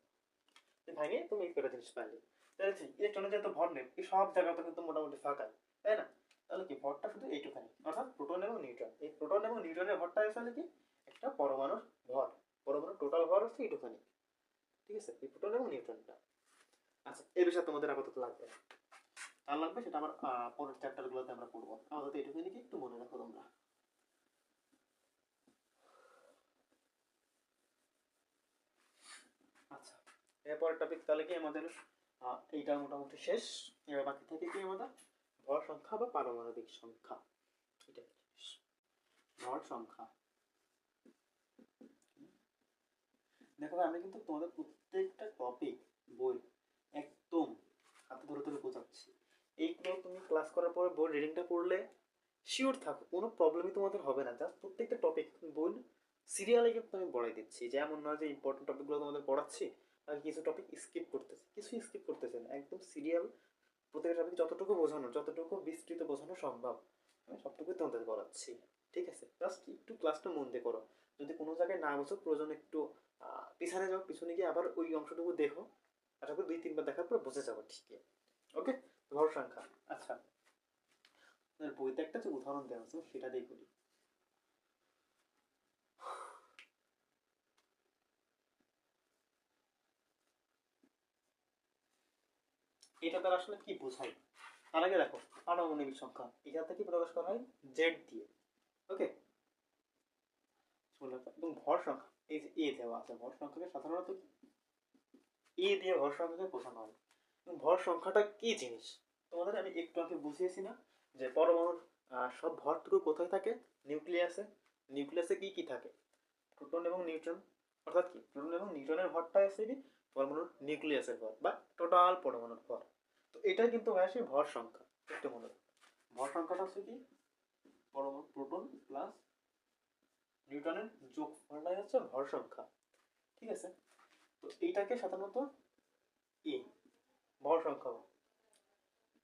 ভাঙে তুমি এই কটা জিনিস পাইলে, তাহলে ইলেকট্রনের যে ভর নেই, এই সব জায়গাটা কিন্তু মোটামুটি ফাঁকা, তাই না? তাহলে কি ভরটা শুধু এইটুখানি, অর্থাৎ প্রোটন এবং নিউট্রন, এই প্রোটন এবং নিউট্রনের ভরটা আসলে কি একটা পরমাণুর ভর, পরমাণুর টোটাল ভর হচ্ছে এইটুখানি, ঠিক আছে? এই প্রোটন এবং নিউট্রনটা। আচ্ছা, এই বিষয়ে তোমাদের আপাতত লাগবে না, আর লাগবে সেটা আমার পরের চ্যাপ্টার গুলোতে আমরা পড়বো, আপাতত এইটুখানি কি একটু মনে রাখো তোমরা। আচ্ছা, এরপরের টপিক তাহলে কি আমাদের এইটা মোটামুটি শেষ। এবার বাকি থাকে কি আমাদের ভর সংখ্যা বা পারমাণবিক সংখ্যা, এটা ভর সংখ্যা। দেখো আমি কিন্তু তোমাদের প্রত্যেকটা টপিক বই একদম হাতে ধরে ধরে বোঝাচ্ছি, এইগুলো তুমি ক্লাস করার পরে বই রিডিংটা পড়লে শিওর থাকো কোনো প্রবলেমই তোমাদের হবে না। জাস্ট প্রত্যেকটা টপিক বই সিরিয়ালে কিন্তু আমি পড়াই দিচ্ছি, যে এমন নয় যে ইম্পর্টেন্ট টপিকগুলো তোমাদের পড়াচ্ছি আর কিছু টপিক স্কিপ করতেছি, কিছু স্কিপ করতেছে না, একদম সিরিয়াল প্রত্যেকটা টপিক যতটুকু বোঝানো, যতটুকু বিস্তৃত বোঝানো সম্ভব আমি সবটুকুই তোমাদের পড়াচ্ছি, ঠিক আছে? জাস্ট একটু ক্লাসটা মন দিয়ে করো, যদি কোনো জায়গায় না বোঝো প্রয়োজন একটু পিছনে যাও, পিছনে গিয়ে আবার ওই অংশটুকু দেখো, আশা করি 2-3 বার দেখার পর বুঝে যাবো ঠিকই। ওকে, ভর সংখ্যা। আচ্ছা, বইতে একটা যে উদাহরণ দেওয়া আছে সেটা দিয়ে করি। এটা তার আসলে কি বোঝায়, তার আগে দেখো পারমাণবিক সংখ্যা, এখান থেকে প্রকাশ করা হয় জেড দিয়ে, ওকে? এবং ভর সংখ্যা, এই যে এ দেওয়া আছে, ভর সংখ্যাকে সাধারণত এ দিয়ে ভর সংখ্যাকে বোঝানো হয়। এবং ভর সংখ্যাটা কি জিনিস তোমাদের আমি একটু আগে বুঝিয়েছি না, যে পরমাণুর সব ভরটুকু কোথায় থাকে, নিউক্লিয়াসে নিউক্লিয়াসে কি কি থাকে? প্রোটন এবং নিউট্রন। অর্থাৎ কি প্রোটন এবং নিউট্রনের ভরটা হচ্ছে কি পরমাণুর নিউক্লিয়াসের ভর বা টোটাল পরমাণুর ভর। তো এটা কিন্তু আসে ভর সংখ্যা। একটু মনে রাখো, ভর সংখ্যাটা হচ্ছে কি পরমাণু প্রোটন প্লাস নিউট্রনের যোগফলটাই হচ্ছে ভর সংখ্যা। ঠিক আছে, তো এইটাকে সাধারণত এ ভর সংখ্যা বলে,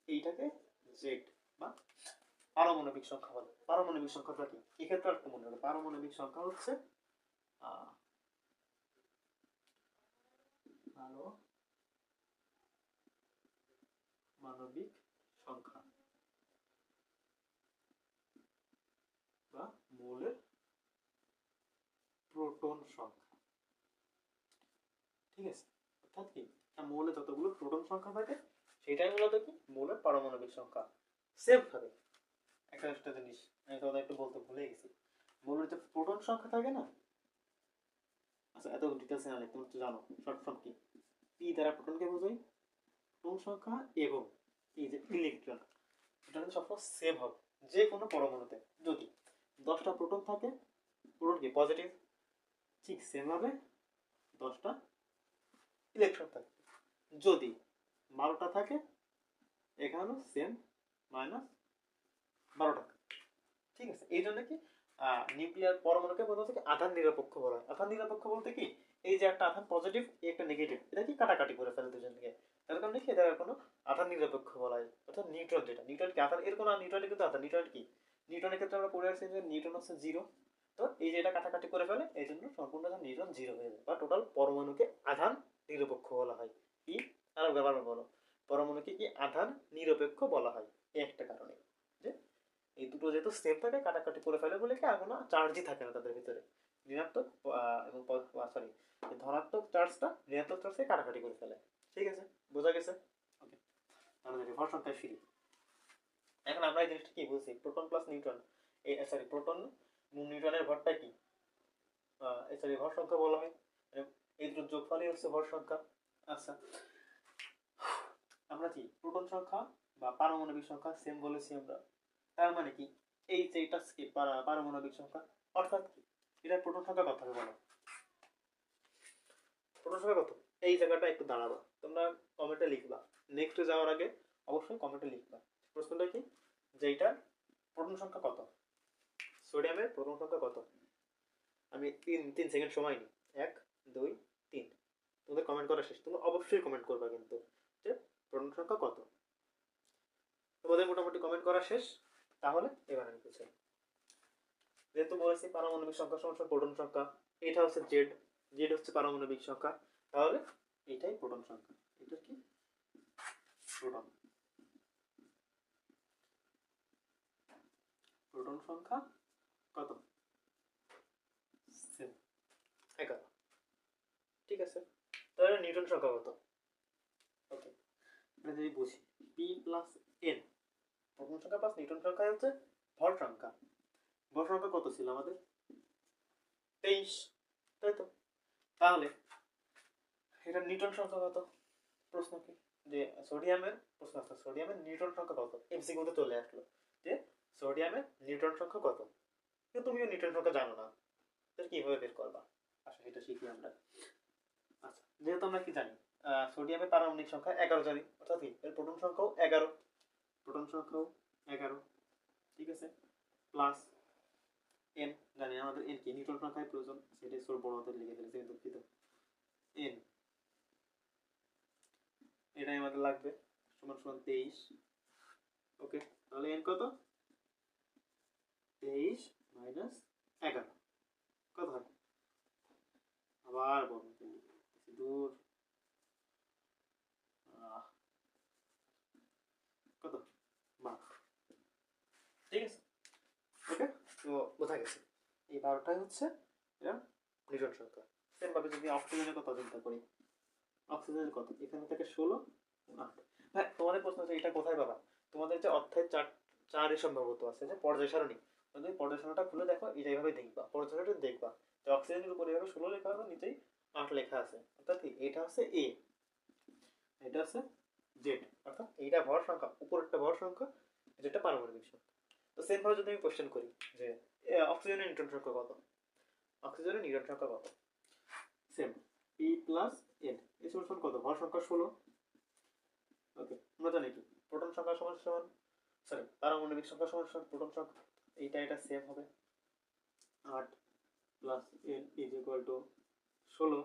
এইটাকে জেড বা পারমাণবিক সংখ্যা বলে। পারমাণবিক সংখ্যাটা কি এক্ষেত্রে একটু মনে রাখো, পারমাণবিক সংখ্যা হচ্ছে পারমাণবিক সংখ্যা বা মৌলের প্রোটন সংখ্যা। ঠিক আছে, অর্থাৎ কি মৌলে যতগুলো প্রোটন সংখ্যা থাকে সেটাই মূলত কি মৌলের পারমাণবিক সংখ্যা। সেম ভাবে একটা জিনিস আমি তোমাদের একটু বলতে ভুলে গেছি, মৌলের যে প্রোটন সংখ্যা থাকে না, আচ্ছা এত ডিটেলসে না তুমি তো জানো শর্ট ফর্ম কি, পি দ্বারা প্রোটনকে বোঝাই, প্রোটন সংখ্যা এবং এই যে ইলেকট্রন, এটা কিন্তু সবসময় সেম হবে যে কোনো পরমাণুতে। যদি 10টা প্রোটন থাকে, প্রোটন কি পজিটিভ, ঠিক সেম ভাবে 10টা ইলেকট্রন থাকে। যদি 12টা থাকে, এখানেও সেম মাইনাস 12টা। ঠিক আছে, এই জন্য কি নিউক্লিয়ার পরমাণুকে বলা হচ্ছে আধান নিরপেক্ষ বলা হয়। আধান নিরপেক্ষ বলতে কি এই যে একটা আধান পজিটিভ একটা নেগেটিভ, এটা কি কাটাকাটি করে ফেলে দুজনকে, তার কারণে কি এটা কোনো আধান নিরপেক্ষ বলা হয়। অর্থাৎ নিউট্রন, যেটা নিউট্রন কি আধান, এর কোনো নিউট্রনে কিন্তু আধান, নিউট্রন কি নিউটনের ক্ষেত্রে আমরা পড়ে আসছি যে নিউটন হচ্ছে জিরো। তো এই যে এটা কাটাকাটি করে ফেলে, এই জন্য সম্পূর্ণ নিউট্রন জিরো হয়ে যায় বা টোটাল পরমাণুকে আধান নিরপেক্ষ বলা হয়। কি আর ব্যাপার বলো, পরমাণুকে কি আধান নিরপেক্ষ বলা হয় এই একটা কারণে যে এই দুটো যেহেতু সেম থাকে কাটাকাটি করে ফেলে বলে কি আর কোনো চার্জই থাকে না তাদের ভিতরে। ঋণাত্মক এবং সরি ধনাত্মক চার্জটা ঋণাত্মক চার্জকে কাটাকাটি করে ফেলে। ঠিক আছে, বোঝা গেছে? ওকে, তাহলে ভর সংখ্যায় ফিরি। এখন আমরা এই জিনিসটা কি বুঝছি, প্রোটন প্লাস নিউট্রন, এই সরি প্রোটন নিউট্রনের ভরটা কি সরি ভর সংখ্যা বলা হয়, এই দুটো যোগফলই হচ্ছে ভর সংখ্যা। আচ্ছা, আমরা কি প্রোটন সংখ্যা বা পারমাণবিক সংখ্যা সেম বলেছি আমরা, তার মানে কি এই যে এটা কি পারমাণবিক সংখ্যা, অর্থাৎ কি এটা প্রোটন সংখ্যা কত হবে বলো, প্রোটন সংখ্যা কত? এই জায়গাটা একটু দাঁড়াবা, তোমরা কমেন্টে লিখবা, নেক্সট যাওয়ার আগে অবশ্যই কমেন্টে লিখবা প্রশ্নটা কি যে এইটার প্রোটন সংখ্যা কত, সোডিয়ামের প্রোটন সংখ্যা কত। আমি 3 সেকেন্ড সময় নিই, 1 2 3, তোমাদের কমেন্ট করা শেষ, তোমরা অবশ্যই কমেন্ট করবা কিন্তু যে প্রোটন সংখ্যা কত। তোমাদের মোটামুটি কমেন্ট করা শেষ, তাহলে এবার আমি বুঝাই। যেহেতু বলেছি পারমাণবিক সংখ্যা সমান প্রোটন সংখ্যা, এটা হচ্ছে জেড, জেড হচ্ছে পারমাণবিক সংখ্যা, তাহলে এটাই প্রোটন সংখ্যা। এটা কি প্রোটন, প্রোটন সংখ্যা কত? 11। ঠিক আছে, তাহলে নিউটন সংখ্যা কত? ওকে, আমরা যদি বুঝি পি প্লাস এন, প্রোটন সংখ্যা প্লাস নিউটন সংখ্যা হচ্ছে ভর সংখ্যা। ভর সংখ্যা কত ছিল আমাদের? 23, তাই তো? তাহলে এটা নিউটন সংখ্যা কত? প্রশ্ন কি যে সোডিয়ামের প্রশ্ন আসছে সোডিয়ামের নিউটন সংখ্যা কত, এমসিকিউতে চলে আসলো যে সোডিয়ামের নিউটন সংখ্যা কত, কিন্তু তুমিও নিউটন সংখ্যা জানো না, তাহলে কিভাবে বের করবা? আসলে এটা শিখি আমরা। আচ্ছা, যেহেতু আমরা কি জানি সোডিয়ামের পারমাণবিক সংখ্যা 11 জানি, অর্থাৎ কি এর প্রোটন সংখ্যাও 11, প্রোটন সংখ্যাও 11। ঠিক আছে, প্লাস এন জানি, আমাদের এন কি নিউটন সংখ্যায় প্রয়োজন, সেটাই ছোট বড় হাতে লিখে ফেলেছি, দুঃখিত। এন এটাই আমাদের লাগবে, সমান সমান 23। ওকে, তাহলে এন কত? 23 মাইনাস 11 কত হয়? আবার বলুন দূর, কত? 12। ঠিক আছে, ওকে, তো বোঝা গেছে এই 12টাই হচ্ছে এটা নিউটন সংখ্যা। সেম ভাবে যদি অক্সিজেনের কথা চিন্তা করি, অক্সিজেনের কত? এখানে থেকে 16 8। হ্যাঁ, তোমাদের প্রশ্ন হচ্ছে এটা কোথায় পাবা, তোমাদের যে অধ্যায় 4 সম্ভবত আছে যে পর্যায় সারণী, যদি পর্যায় সারণীটা খুলে দেখো এইভাবে দেখবা, পর্যায় সারণীটা দেখবা যে অক্সিজেনের উপরে এভাবে 16 লেখা আছে, নিচেই 8 লেখা আছে, অর্থাৎ এটা হচ্ছে এ, এটা হচ্ছে জেড, অর্থাৎ এইটা ভর সংখ্যা, উপরেরটা ভর সংখ্যা, যেটা পারমাণবিক সংখ্যা। তো সেম ভাবে যদি আমি কোশ্চেন করি যে অক্সিজেনের নিউটন সংখ্যা কত? অক্সিজেনের নিউটন সংখ্যা কত? Same P plus N. এই সমান কত? ভর সংখ্যা 16। ওকে, আমরা জানি কি প্রোটন সংখ্যা সমান সমান সরি পারমাণবিক সংখ্যা সমান সমান প্রোটন সংখ্যা। এটা সেম হবে 8 plus N is equal to 16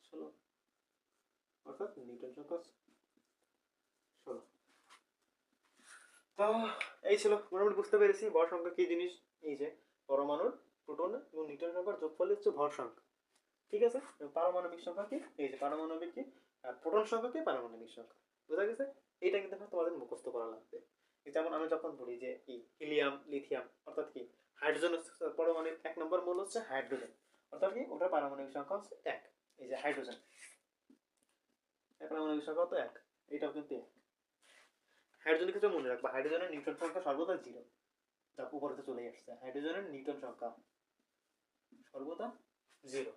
16, অর্থাৎ নিউটন সংখ্যা 16। তো এই ছিল, মোটামুটি বুঝতে পেরেছি ভর সংখ্যা কি জিনিস। এই যে পরমাণুর প্রোটন এবং নিউট্রন সংখ্যার যোগফল হচ্ছে ভর সংখ্যা, ঠিক আছে। পারমাণবিক সংখ্যা কি? এই যে পারমাণবিক কি, প্রোটন সংখ্যা কি, পারমাণবিক সংখ্যা। বোঝা গেছে? এটা কিন্তু তোমাদের মুখস্থ করা লাগবে। যেমন আমি যখন বলি যে এই হিলিয়াম লিথিয়াম অর্থাৎ কি হাইড্রোজেন পরমাণুর 1 নম্বর মূল হচ্ছে হাইড্রোজেন, অর্থাৎ কি ওটার পারমাণবিক সংখ্যা হচ্ছে 1। এই যে হাইড্রোজেন পারমাণবিক সংখ্যা তো 1, এটাও কিন্তু 1। হাইড্রোজেনের ক্ষেত্রে মনে রাখবা হাইড্রোজেনের নিউটন সংখ্যা সর্বদা 0। যা উপরে তো চলে আসছে, হাইড্রোজেনের নিউটন সংখ্যা সর্বদা 0।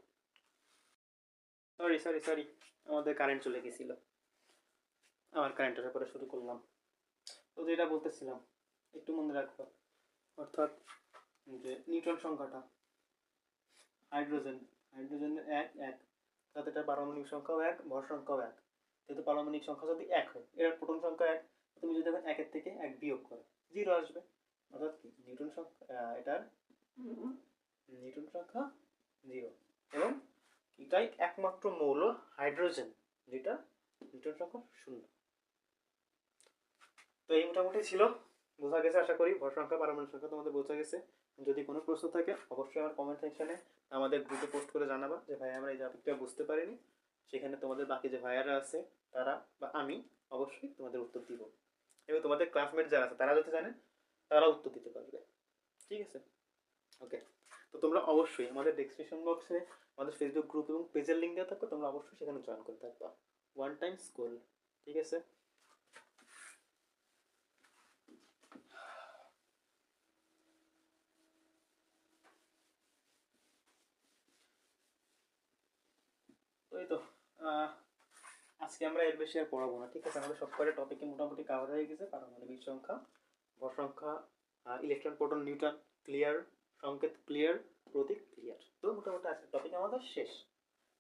সরি আমাদের কারেন্ট চলে গেছিল, আমার কারেন্টের ব্যাপারে শুরু করলাম। তো যেটা বলতেছিলাম একটু মনে রাখবো, অর্থাৎ যে নিউটন সংখ্যাটা হাইড্রোজেনের 1 তাতে এটা পারমাণবিক সংখ্যাও 1, ভর সংখ্যাও 1। যেহেতু পারমাণবিক সংখ্যা যদি 1 হয়, এর প্রোটন সংখ্যা 1, তুমি যদি এখন 1 থেকে 1 বিয়োগ করো 0 আসবে, অর্থাৎ কি নিউটন সংখ্যা এটার নিউটন সংখ্যা 0। এবং এটাই একমাত্র মৌল হাইড্রোজেন যেটা নিউটন সংখ্যা 0। তো এই মোটামুটি ছিল, বোঝা গেছে আশা করি ভর সংখ্যা পারমাণবিক সংখ্যা তোমাদের বোঝা গেছে। যদি কোনো প্রশ্ন থাকে অবশ্যই আমার কমেন্ট সেকশনে আমাদের গ্রুপে পোস্ট করে জানাবা যে ভাই আমরা এই টপিকটা বুঝতে পারিনি। সেখানে তোমাদের বাকি যে ভাইয়ারা আছে তারা বা আমি অবশ্যই তোমাদের উত্তর দিব, এবং তোমাদের ক্লাসমেট যারা আছে তারা যদি জানে তারা উত্তর দিতে পারবে, ঠিক আছে। ওকে, তো তোমরা অবশ্যই আমাদের ডেসক্রিপশন বক্সে আমাদের ফেসবুক গ্রুপ এবং পেজের লিঙ্ক দেওয়া থাকবে, তোমরা অবশ্যই সেখানে জয়েন করে থাকবা। ওয়ান টাইম স্কুল, ঠিক আছে। ওই তো আজকে আমরা এর বেশি আর পড়াবো না, ঠিক আছে। আমাদের সব কটা টপিকে মোটামুটি কাভার হয়ে গেছে। পারমাণবিক সংখ্যা, ভর সংখ্যা, ইলেকট্রন প্রোটন নিউট্রন ক্লিয়ার, সংকেত ক্লিয়ার, প্রতীক ক্লিয়ার। তো মোটামুটি আজকের টপিক আমাদের শেষ।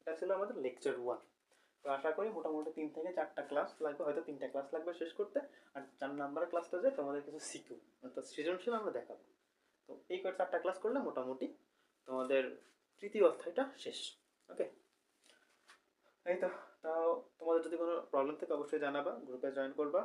এটা ছিল আমাদের লেকচার 1। তো আশা করি মোটামুটি 3 থেকে 4টা ক্লাস লাগবে, হয়তো 3টা ক্লাস লাগবে শেষ করতে। আর 4 নম্বরের ক্লাসটা যে তোমাদের কিছু সিকিউ অর্থাৎ সৃজনশীল আমরা দেখাবো। তো এই 4টা ক্লাস করলে মোটামুটি তোমাদের তৃতীয় অধ্যায়টা শেষ। ওকে, এই তো। তাও তোমাদের যদি কোনো প্রবলেম থাকে অবশ্যই জানাবা, গ্রুপে জয়েন করবা।